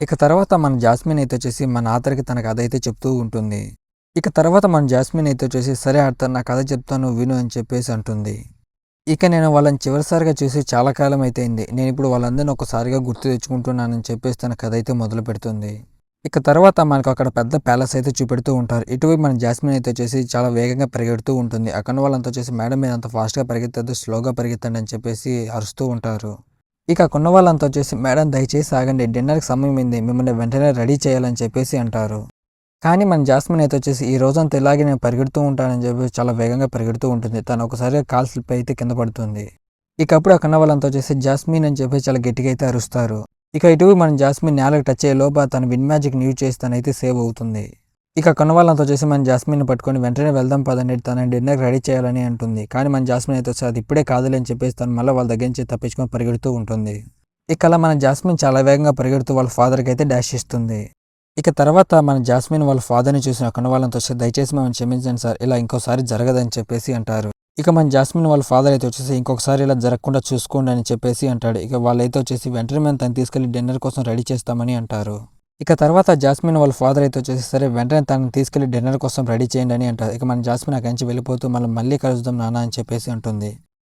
ఇక తర్వాత మన జాస్మిన్ అయితే వచ్చేసి మన ఆతరికి తన కథ అయితే చెప్తూ ఉంటుంది. ఇక తర్వాత మన జాస్మిన్ అయితే వచ్చేసి సరే ఆర్థర్ నా కథ చెప్తాను విను అని చెప్పేసి అంటుంది. ఇక నేను వాళ్ళని చివరిసారిగా చూసి చాలా కాలం అయిపోయింది. నేనిప్పుడు వాళ్ళందరిని ఒకసారిగా గుర్తు తెచ్చుకుంటున్నానని చెప్పేసి తన కథ అయితే మొదలుపెడుతుంది. ఇక తర్వాత మనకు అక్కడ పెద్ద ప్యాలెస్ అయితే చూపెడుతూ ఉంటారు. ఇటువైపు మన జాస్మిన్ అయితే వచ్చేసి చాలా వేగంగా పరిగెడుతూ ఉంటుంది. అక్కడ వాళ్ళంతా వచ్చేసి మేడం మీరు అంత ఫాస్ట్‌గా పరిగెత్తొద్దు, స్లోగా పరిగెత్తండి అని చెప్పేసి అరుస్తూ ఉంటారు. ఇక అక్కడున్న వాళ్ళంతా వచ్చేసి మేడం దయచేసి ఆగండి, డిన్నర్‌కి సమయమైంది. మిమ్మల్ని వెంటనే రెడీ చేయాలని చెప్పేసి అంటారు. కానీ మన జాస్మిన్ అయితే వచ్చేసి ఈ రోజంతా ఇలాగే నేను పరిగెడుతూ ఉంటానని చెప్పి చాలా వేగంగా పరిగెడుతూ ఉంటుంది. తను ఒకసారిగా కాలు స్లిప్ అయితే కింద పడుతుంది. ఇక అప్పుడు అక్కడున్న వాళ్ళంతా వచ్చేసి జాస్మిన్ అని చెప్పి చాలా గట్టిగా అయితే అరుస్తారు. ఇక ఇటువైపు మన జాస్మిన్ నేలకు టచ్ అయ్యే లోపు తన విన్ మ్యాజిక్‌ని యూజ్ చేసి తనైతే సేవ్ అవుతుంది. ఇక అక్కడున్న వాళ్ళంతా వచ్చేసి మన జాస్మిన్‌ని పట్టుకొని వెంటనే వెళ్దాం పదండి, తనని డిన్నర్‌కి రెడీ చేయాలని అంటుంది. కానీ మన జాస్మిన్ అయితే వచ్చి అది ఇప్పుడే కాదులే అని చెప్పేసి తను మళ్ళీ వాళ్ళ దగ్గర నుంచి తప్పించుకొని పరిగెడుతూ ఉంటుంది. ఇక అలా మన జాస్మిన్ చాలా వేగంగా పరిగెడుతూ వాళ్ళ ఫాదర్‌కి అయితే డాష్ ఇస్తుంది. ఇక తర్వాత మన జాస్మిన్ వాళ్ళ ఫాదర్‌ని చూసిన అక్కడున్న వాళ్ళంతా వచ్చి దయచేసి మమ్మల్ని క్షమించండి సార్, ఇలా ఇంకోసారి జరగదని చెప్పేసి అంటారు. ఇక మన జాస్మిన్ వాళ్ళ ఫాదర్ అయితే వచ్చేసి ఇంకొకసారి ఇలా జరగకుండా చూసుకోండి అని చెప్పేసి అంటాడు. ఇక వాళ్ళైతే వచ్చేసి వెంటనే మేము తనని తీసుకెళ్లి డిన్నర్ కోసం రెడీ చేస్తామని అంటారు. ఇక తర్వాత జాస్మిన్ వాళ్ళ ఫాదర్ అయితే వచ్చేసి సరే వెంటనే తనని తీసుకెళ్లి డిన్నర్ కోసం రెడీ చేయండి అని అంటారు. ఇక మన జాస్మిన్ అక్కడి నుంచి వెళ్ళిపోతూ మనం మళ్ళీ కలుద్దాం నాన్న అని చెప్పేసి అంటుంది.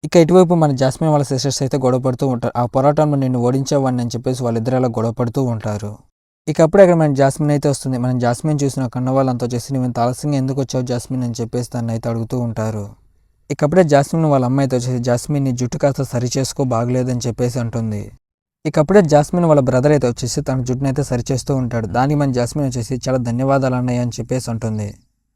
ఇక ఇటువైపు మన జాస్మిన్ వాళ్ళ సిస్టర్స్ అయితే గొడవ పడుతూ ఉంటారు. ఆ పోరాటంలో నిన్ను ఓడించేవాడిని అని చెప్పేసి వాళ్ళిద్దరు అలా గొడవ పడుతూ ఉంటారు. ఇక అప్పుడే అక్కడ మన జాస్మిన్ అయితే వస్తుంది. మనం జాస్మిన్ చూసిన కన్న వాళ్ళంతా వచ్చేసి నువ్వు ఇంత ఆలస్యంగా ఎందుకు వచ్చావు జాస్మిన్ అని చెప్పేసి తనని అయితే అడుగుతూ ఉంటారు. ఇక అప్పుడే జాస్మిన్ వాళ్ళ అమ్మ అయితే వచ్చేసి జాస్మిన్ నీ జుట్టు కాస్త సరి చేసుకో బాగలేదని చెప్పేసి అంటుంది. ఇక అప్పుడే జాస్మిన్ వాళ్ళ బ్రదర్ అయితే వచ్చేసి తన జుట్టుని అయితే సరిచేస్తూ ఉంటాడు. దానికి మన జాస్మిన్ వచ్చేసి చాలా ధన్యవాదాలు అన్నయ్య అని చెప్పేసి అంటుంది.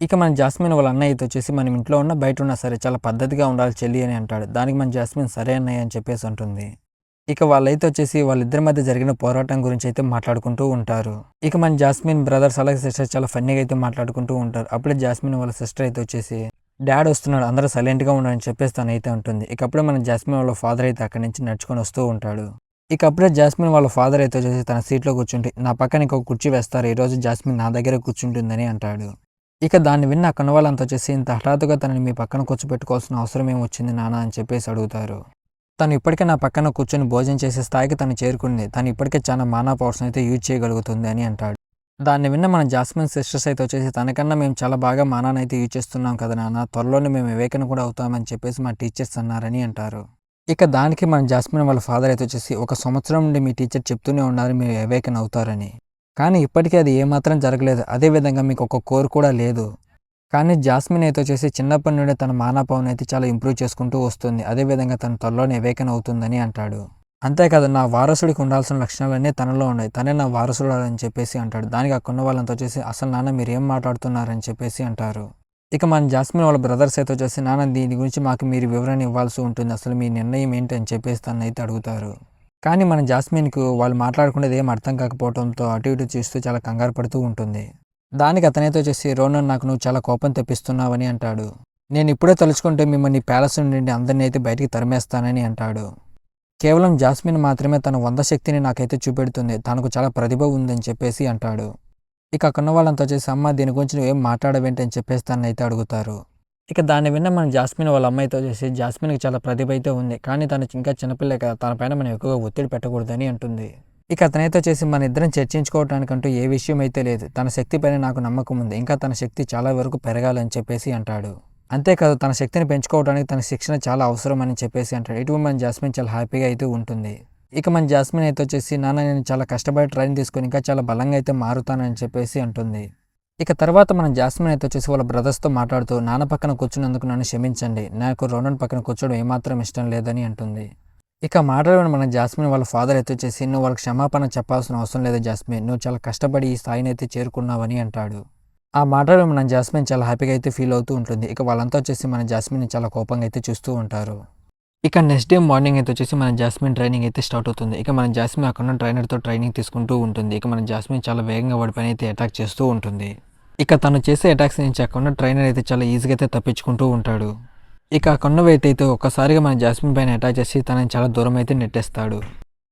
ఇక మన జాస్మిన్ వాళ్ళ అన్నయ్య అయితే వచ్చేసి మనం ఇంట్లో ఉన్న బయట ఉన్నా సరే చాలా పద్ధతిగా ఉండాలి చెల్లి అని అంటాడు. దానికి మన జాస్మిన్ సరే అన్నయ్య అని చెప్పేసి అంటుంది. ఇక వాళ్ళైతే వచ్చేసి వాళ్ళిద్దరి మధ్య జరిగిన పోరాటం గురించి అయితే మాట్లాడుకుంటూ ఉంటారు. ఇక మన జాస్మిన్ బ్రదర్స్ అలాగే సిస్టర్స్ చాలా ఫన్నీగా అయితే మాట్లాడుకుంటూ ఉంటారు. అప్పుడే జాస్మిన్ వాళ్ళ సిస్టర్ అయితే వచ్చేసి డాడ్ వస్తున్నాడు అందరూ సైలెంట్గా ఉండాలని చెప్పేసి తనైతే ఉంటుంది. ఇక అప్పుడే మన జాస్మిన్ వాళ్ళ ఫాదర్ అయితే అక్కడి నుంచి నడుచుకొని వస్తూ ఉంటాడు. ఇక అప్పుడే జాస్మిన్ వాళ్ళ ఫాదర్ అయితే వచ్చేసి తన సీట్లో కూర్చుంటే నా పక్కన ఇంకొక కుర్చీ వేస్తారు, ఈరోజు జాస్మిన్ నా దగ్గర కూర్చుంటుందని అంటాడు. ఇక దాన్ని విన్న అక్కడ వాళ్ళంతా వచ్చేసి ఇంత హఠాత్తుగా తనని మీ పక్కన కూర్చోపెట్టుకోవాల్సిన అవసరం ఏమొచ్చింది నాన్న అని చెప్పేసి అడుగుతారు. తను ఇప్పటికే నా పక్కన కూర్చొని భోజనం చేసే స్థాయికి తను చేరుకుంది, తను ఇప్పటికే చాలా మానా పవర్స్ని అయితే యూజ్ చేయగలుగుతుంది అని అంటాడు. దాన్ని విన్న మన జాస్మిన్ సిస్టర్స్ అయితే వచ్చేసి తనకన్నా మేము చాలా బాగా మానాన్ని అయితే యూజ్ చేస్తున్నాం కదా నాన్న, త్వరలోనే మేము వివేకన కూడా అవుతామని చెప్పేసి మా టీచర్స్ అన్నారని అంటారు. ఇక దానికి మన జాస్మిన్ వాళ్ళ ఫాదర్ అయితే వచ్చేసి ఒక సంవత్సరం నుండి మీ టీచర్ చెప్తూనే ఉన్నారు మీరు వివేకన అవుతారని, కానీ ఇప్పటికీ అది ఏమాత్రం జరగలేదు. అదేవిధంగా మీకు ఒక కోర్ కూడా లేదు. కానీ జాస్మిన్ అయితే వచ్చేసి చిన్నప్పటి నుండి తన మానవభావం అయితే చాలా ఇంప్రూవ్ చేసుకుంటూ వస్తుంది. అదేవిధంగా తన త్వరలోనే వివేకన అవుతుందని అంటాడు. అంతేకాదు నా వారసుడికి ఉండాల్సిన లక్షణాలన్నీ తనలో ఉన్నాయి, తనే నా వారసుడు అని చెప్పేసి అంటాడు. దానికి అక్కడున్న వాళ్ళంతా వచ్చేసి అసలు నాన్న మీరు ఏం మాట్లాడుతున్నారని చెప్పేసి అంటారు. ఇక మన జాస్మిన్ వాళ్ళ బ్రదర్స్ అయితే వచ్చేసి నాన్న దీని గురించి మాకు మీరు వివరణ ఇవ్వాల్సి ఉంటుంది, అసలు మీ నిర్ణయం ఏంటి అని చెప్పేసి తను అయితే అడుగుతారు. కానీ మన జాస్మిన్కు వాళ్ళు మాట్లాడుకునేది ఏం అర్థం కాకపోవడంతో అటు ఇటు చూస్తూ చాలా కంగారు పడుతూ ఉంటుంది. దానికి అతనైతే వచ్చేసి రోనన్ నాకు నువ్వు చాలా కోపం తెప్పిస్తున్నావని అంటాడు. నేను ఇప్పుడే తలుచుకుంటే మిమ్మల్ని ప్యాలెస్ నుండి అందరినీ అయితే బయటికి తరిమేస్తానని అంటాడు. కేవలం జాస్మిన్ మాత్రమే తన 100 శక్తిని నాకైతే చూపెడుతుంది, తనకు చాలా ప్రతిభ ఉందని చెప్పేసి అంటాడు. ఇక అక్కడున్న వాళ్ళంతా వచ్చేసి అమ్మ దీని గురించి నువ్వేం మాట్లాడవేంటి అని చెప్పేసి తనని అయితే అడుగుతారు. ఇక దాన్ని విన్న మన జాస్మిన్ వాళ్ళ అమ్మాయితో వచ్చేసి జాస్మిన్కి చాలా ప్రతిభ అయితే ఉంది, కానీ తను ఇంకా చిన్నపిల్లే కదా, తన పైన మనం ఎక్కువగా ఒత్తిడి పెట్టకూడదని అంటుంది. ఇక అతనైతే వచ్చేసి మన ఇద్దరం చర్చించుకోవడానికంటూ ఏ విషయం అయితే లేదు, తన శక్తి పైన నాకు నమ్మకం ఉంది, ఇంకా తన శక్తి చాలా వరకు పెరగాలని చెప్పేసి అంటాడు. అంతేకాదు తన శక్తిని పెంచుకోవడానికి తన శిక్షణ చాలా అవసరం అని చెప్పేసి అంటాడు. ఇటు మన జాస్మిన్ చాలా హ్యాపీగా అయితే ఉంటుంది. ఇక మన జాస్మిన్ అయితే వచ్చేసి నాన్న నేను చాలా కష్టపడి ట్రైన్ తీసుకొని ఇంకా చాలా బలంగా అయితే మారుతానని చెప్పేసి అంటుంది. ఇక తర్వాత మన జాస్మిన్ అయితే వచ్చేసి వాళ్ళ బ్రదర్స్తో మాట్లాడుతూ నాన్న పక్కన కూర్చున్నందుకు నన్ను క్షమించండి, నాకు రోనన్ పక్కన కూర్చోవడం ఏమాత్రం ఇష్టం లేదని అంటుంది. ఇక మాట్లాడిన మన జాస్మిన్ వాళ్ళ ఫాదర్ అయితే వచ్చేసి నువ్వు వాళ్ళకి క్షమాపణ చెప్పాల్సిన అవసరం లేదు జాస్మిన్, నువ్వు చాలా కష్టపడి ఈ స్థాయిని అయితే చేరుకున్నావని అంటాడు. ఆ మాటలు మన జాస్మిన్ చాలా హ్యాపీగా అయితే ఫీల్ అవుతూ ఉంటుంది. ఇక వాళ్ళంతా వచ్చేసి మన జాస్మిన్ చాలా కోపంగా అయితే చూస్తూ ఉంటారు. ఇక నెక్స్ట్ డే మార్నింగ్ అయితే వచ్చేసి మన జాస్మిన్ ట్రైనింగ్ అయితే స్టార్ట్ అవుతుంది. ఇక మన జాస్మిన్ అక్కడ ట్రైనర్తో ట్రైనింగ్ తీసుకుంటూ ఉంటుంది. ఇక మన జాస్మిన్ చాలా వేగంగా వాడిపైన అయితే అటాక్ చేస్తూ ఉంటుంది. ఇక తను చేసే అటాక్స్ నుంచి అక్కడ ట్రైనర్ అయితే చాలా ఈజీగా అయితే తప్పించుకుంటూ ఉంటాడు. ఇక అక్కడ అయితే ఒక్కసారిగా మన జాస్మిన్ పైన అటాక్ చేసి తనని చాలా దూరం అయితే నెట్టేస్తాడు.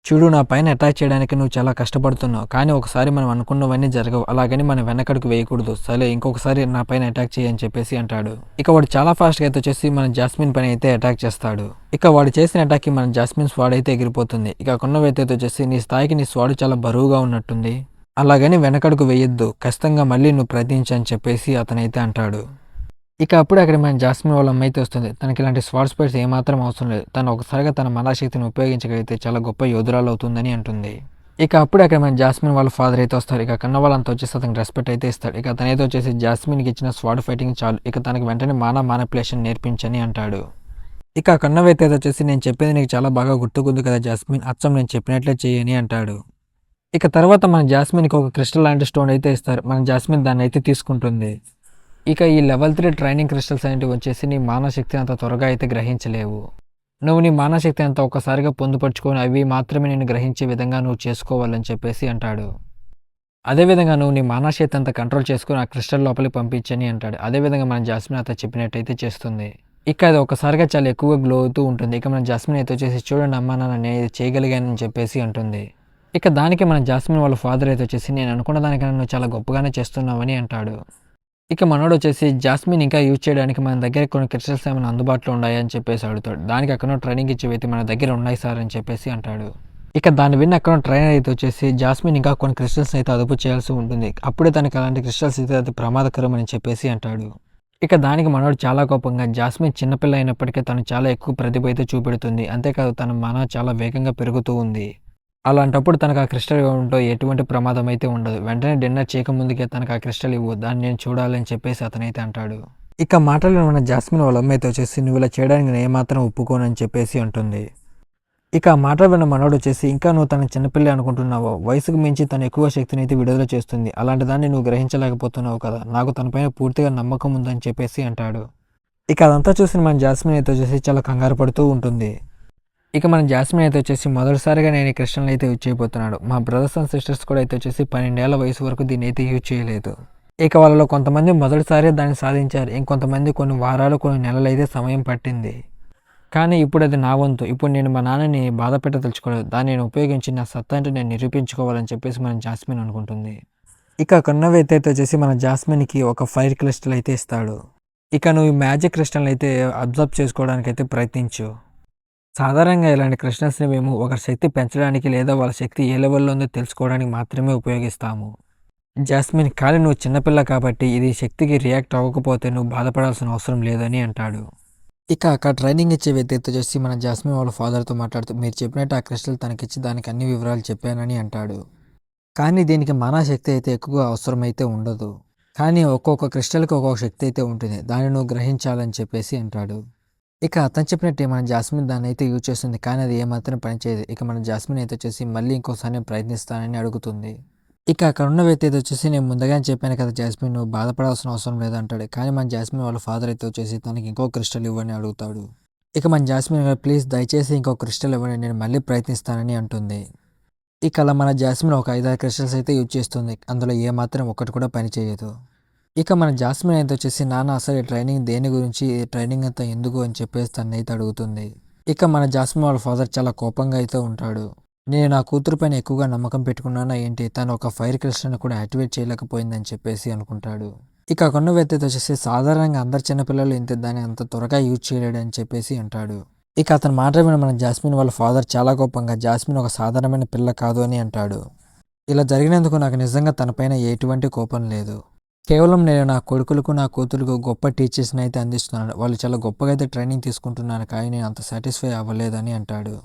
చూడు నా పైన అటాక్ చేయడానికి నువ్వు చాలా కష్టపడుతున్నావు. కానీ ఒకసారి మనం అనుకున్నవన్నీ జరగవు. అలాగని మనం వెనకడుగు వేయకూడదు. సరే ఇంకొకసారి నా పైన అటాక్ చెయ్యి అని చెప్పేసి అంటాడు. ఇక వాడు చాలా ఫాస్ట్‌గా అయితే వచ్చేసి మన జాస్మిన్ పైన అయితే అటాక్ చేస్తాడు. ఇక వాడు చేసిన అటాక్‌కి మన జాస్మిన్ స్వాడ్ అయితే ఎగిరిపోతుంది. ఇక కొన్నవైతే వచ్చేసి నీ స్థాయికి నీ స్వాడ్ చాలా బరువుగా ఉన్నట్టుంది. అలాగని వెనకడుగు వేయొద్దు. ఖచ్చితంగా మళ్ళీ నువ్వు ప్రయత్నించు అని చెప్పేసి అతనైతే అంటాడు. ఇక అప్పుడు అక్కడ మన జాస్మిన్ వాళ్ళ అమ్మ అయితే వస్తుంది. తనకి ఇలాంటి స్వాడ్ స్పైట్స్ ఏమాత్రం అవసరం లేదు. తను ఒకసారిగా తన మనోశక్తిని ఉపయోగించగలిగితే చాలా గొప్ప యోధురాలు అవుతుందని అంటుంది. ఇక అప్పుడు అక్కడ మన జాస్మిన్ వాళ్ళ ఫాదర్ అయితే వస్తారు. ఇక కన్న వాళ్ళంతా వచ్చేసి అతనికి రెస్పెక్ట్ అయితే ఇస్తాడు. ఇక అతనైతే వచ్చేసి జాస్మిన్కి ఇచ్చిన స్వాడ్ ఫైటింగ్ చాలు. ఇక తనకి వెంటనే మానిప్యులేషన్ నేర్పించని అంటాడు. ఇక కన్నవైతే వచ్చేసి నేను చెప్పేది నీకు చాలా బాగా గుర్తుకుంది కదా జాస్మిన్, అచ్చం నేను చెప్పినట్లే చెయ్యని అంటాడు. ఇక తర్వాత మన జాస్మిన్కి ఒక క్రిస్టల్ లాంటి స్టోన్ అయితే ఇస్తారు. మన జాస్మిన్ దాన్ని అయితే తీసుకుంటుంది. ఇక ఈ లెవెల్ 3 ట్రైనింగ్ క్రిస్టల్స్ అనేటివి వచ్చేసి నీ మానశక్తిని అంత త్వరగా అయితే గ్రహించలేవు. నువ్వు నీ మానశక్తి అంతా ఒక్కసారిగా పొందుపరుచుకొని అవి మాత్రమే నేను గ్రహించే విధంగా నువ్వు చేసుకోవాలని చెప్పేసి అంటాడు. అదేవిధంగా నువ్వు నీ మానశక్తి అంతా కంట్రోల్ చేసుకుని ఆ క్రిస్టల్ లోపలికి పంపించని అంటాడు. అదేవిధంగా మన జాస్మిన్ అతను చెప్పినట్టయితే చేస్తుంది. ఇక అది ఒక్కసారిగా చాలా ఎక్కువగా గ్లో అవుతూ ఉంటుంది. ఇక మన జాస్మిన్ అయితే వచ్చేసి చూడండి అమ్మా నాన్న నేను ఇది చేయగలిగానని చెప్పేసి అంటుంది. ఇక దానికి మన జాస్మిన్ వాళ్ళ ఫాదర్ అయితే వచ్చేసి నేను అనుకున్న దానికన్నా నువ్వు చాలా గొప్పగానే చేస్తున్నావని అంటాడు. ఇక మనోడు వచ్చేసి జాస్మిన్ ఇంకా యూజ్ చేయడానికి మన దగ్గర కొన్ని క్రిస్టల్స్ ఏమైనా అందుబాటులో ఉన్నాయా అని చెప్పేసి అడుగుతాడు. దానికి అక్కడ ట్రైనింగ్ ఇచ్చే వ్యక్తి మన దగ్గర ఉన్నాయి సార్ అని చెప్పేసి అంటాడు. ఇక దాన్ని విన్న అక్కడ ట్రైనర్ అయితే వచ్చేసి జాస్మిన్ ఇంకా కొన్ని క్రిస్టల్స్ అయితే అదుపు చేయాల్సి ఉంటుంది. అప్పుడే తనకి అలాంటి క్రిస్టల్స్ అయితే అది ప్రమాదకరం అని చెప్పేసి అంటాడు. ఇక దానికి మనోడు చాలా కోపంగా జాస్మిన్ చిన్నపిల్ల అయినప్పటికీ తను చాలా ఎక్కువ ప్రతిభ అయితే చూపెడుతుంది. అంతేకాదు తన మన చాలా వేగంగా పెరుగుతూ ఉంది. అలాంటప్పుడు తనకు ఆ క్రిస్టల్ ఇవ్వడంతో ఎటువంటి ప్రమాదం అయితే ఉండదు. వెంటనే డిన్నర్ చేయకముందుకే తనకు ఆ క్రిస్టల్ ఇవ్వు, దాన్ని నేను చూడాలని చెప్పేసి అతనైతే అంటాడు. ఇక మాటల్లో ఉన్న జాస్మిన్ వాళ్ళ అమ్మ అయితే వచ్చేసి నువ్వు ఇలా చేయడానికి నేను ఏమాత్రం ఒప్పుకోనని చెప్పేసి అంటుంది. ఇక ఆ మాట విన్న మనోడు వచ్చేసి ఇంకా నువ్వు తన చిన్నపిల్ల అనుకుంటున్నావు, వయసుకు మించి తను ఎక్కువ శక్తిని అయితే విడుదల చేస్తుంది. అలాంటి దాన్ని నువ్వు గ్రహించలేకపోతున్నావు కదా, నాకు తనపైన పూర్తిగా నమ్మకం ఉందని చెప్పేసి అంటాడు. ఇక అదంతా చూసిన మన జాస్మిన్ అయితే వచ్చేసి చాలా కంగారు పడుతూ ఉంటుంది. ఇక మన జాస్మిన్ అయితే వచ్చేసి మొదటిసారిగా నేను ఈ క్రిస్టల్ని అయితే యూజ్ చేయబోతున్నాడు. మా బ్రదర్స్ అండ్ సిస్టర్స్ కూడా అయితే వచ్చేసి 12 ఏళ్ల వయసు వరకు దీన్ని అయితే యూజ్ చేయలేదు. ఇక వాళ్ళలో కొంతమంది మొదటిసారి దాన్ని సాధించారు. ఇంకొంతమంది కొన్ని వారాలు కొన్ని నెలలు అయితే సమయం పట్టింది. కానీ ఇప్పుడు అది నా వంతు. ఇప్పుడు నేను మా నాన్నని బాధ పెట్టదలుచుకోలేదు. దాన్ని నేను ఉపయోగించి నా సత్తా అంటే నేను నిరూపించుకోవాలని చెప్పేసి మన జాస్మిన్ అనుకుంటుంది. ఇక కన్నవైతే వచ్చేసి మన జాస్మిన్కి ఒక ఫైర్ క్రిస్టల్ అయితే ఇస్తాడు. ఇక నువ్వు ఈ మ్యాజిక్ క్రిస్టల్ అయితే అబ్జర్వ్ చేసుకోవడానికి అయితే ప్రయత్నించు. సాధారణంగా ఇలాంటి క్రిస్టల్స్ని మేము ఒకరి శక్తి పెంచడానికి లేదా వాళ్ళ శక్తి ఏ లెవెల్లో ఉందో తెలుసుకోవడానికి మాత్రమే ఉపయోగిస్తాము. జాస్మిన్ కానీ నువ్వు చిన్నపిల్ల కాబట్టి ఇది శక్తికి రియాక్ట్ అవ్వకపోతే నువ్వు బాధపడాల్సిన అవసరం లేదని అంటాడు. ఇక అక్కడ ట్రైనింగ్ ఇచ్చే వ్యక్తితో చేసి మన జాస్మిన్ వాళ్ళ ఫాదర్తో మాట్లాడుతూ మీరు చెప్పినట్టు ఆ క్రిస్టల్ తనకిచ్చి దానికి అన్ని వివరాలు చెప్పానని అంటాడు. కానీ దీనికి మన శక్తి అయితే ఎక్కువగా అవసరమైతే ఉండదు. కానీ ఒక్కొక్క క్రిస్టల్కి ఒక్కొక్క శక్తి అయితే ఉంటుంది, దాన్ని నువ్వు గ్రహించాలని చెప్పేసి అంటాడు. ఇక అతను చెప్పినట్టే మన జాస్మిన్ దాన్ని అయితే యూజ్ చేస్తుంది. కానీ అది ఏమాత్రం పనిచేయదు. ఇక మన జాస్మిన్ అయితే వచ్చేసి మళ్ళీ ఇంకోసారి నేను ప్రయత్నిస్తానని అడుగుతుంది. ఇక అక్కడ ఉన్న వ్యక్తి అయితే వచ్చేసి నేను ముందుగానే చెప్పాను కదా జాస్మిన్ నువ్వు బాధపడాల్సిన అవసరం లేదంటాడు. కానీ మన జాస్మిన్ వాళ్ళ ఫాదర్ అయితే వచ్చేసి తనకి ఇంకో క్రిస్టల్ ఇవ్వని అడుగుతాడు. ఇక మన జాస్మిన్ ప్లీజ్ దయచేసి ఇంకో క్రిస్టల్ ఇవ్వండి, నేను మళ్ళీ ప్రయత్నిస్తానని అంటుంది. ఇక అలా మన జాస్మిన్ ఒక 5-6 క్రిస్టల్స్ అయితే యూజ్ చేస్తుంది. అందులో ఏమాత్రం ఒక్కటి కూడా పని చేయదు. ఇక మన జాస్మిన్ అయితే వచ్చేసి నాన్న అసలు ఈ ట్రైనింగ్ దేని గురించి, ఈ ట్రైనింగ్ అంతా ఎందుకు అని చెప్పేసి తనైతే అడుగుతుంది. ఇక మన జాస్మిన్ వాళ్ళ ఫాదర్ చాలా కోపంగా అయితే ఉంటాడు. నేను నా కూతురు పైన ఎక్కువగా నమ్మకం పెట్టుకున్నానా ఏంటి, తను ఒక ఫైర్ క్రిస్టల్ని కూడా యాక్టివేట్ చేయలేకపోయిందని చెప్పేసి అనుకుంటాడు. ఇక కొన్న వ్యక్తి వచ్చేసి సాధారణంగా అందరు చిన్నపిల్లలు ఇంత దాన్ని అంత త్వరగా యూజ్ చేయలేడు అని చెప్పేసి అంటాడు. ఇక అతను మాట విన్న మన జాస్మిన్ వాళ్ళ ఫాదర్ చాలా కోపంగా జాస్మిన్ ఒక సాధారణమైన పిల్ల కాదు అని అంటాడు. ఇలా జరిగినందుకు నాకు నిజంగా తనపైన ఎటువంటి కోపం లేదు. కేవలం నేను నా కొడుకులకు నా కూతురుకు గొప్ప టీచర్స్ని అయితే అందిస్తున్నాను. వాళ్ళు చాలా గొప్పగా అయితే ట్రైనింగ్ తీసుకుంటున్నారు, కానీ నేను అంత సాటిస్ఫై అవ్వలేదని అంటాడు.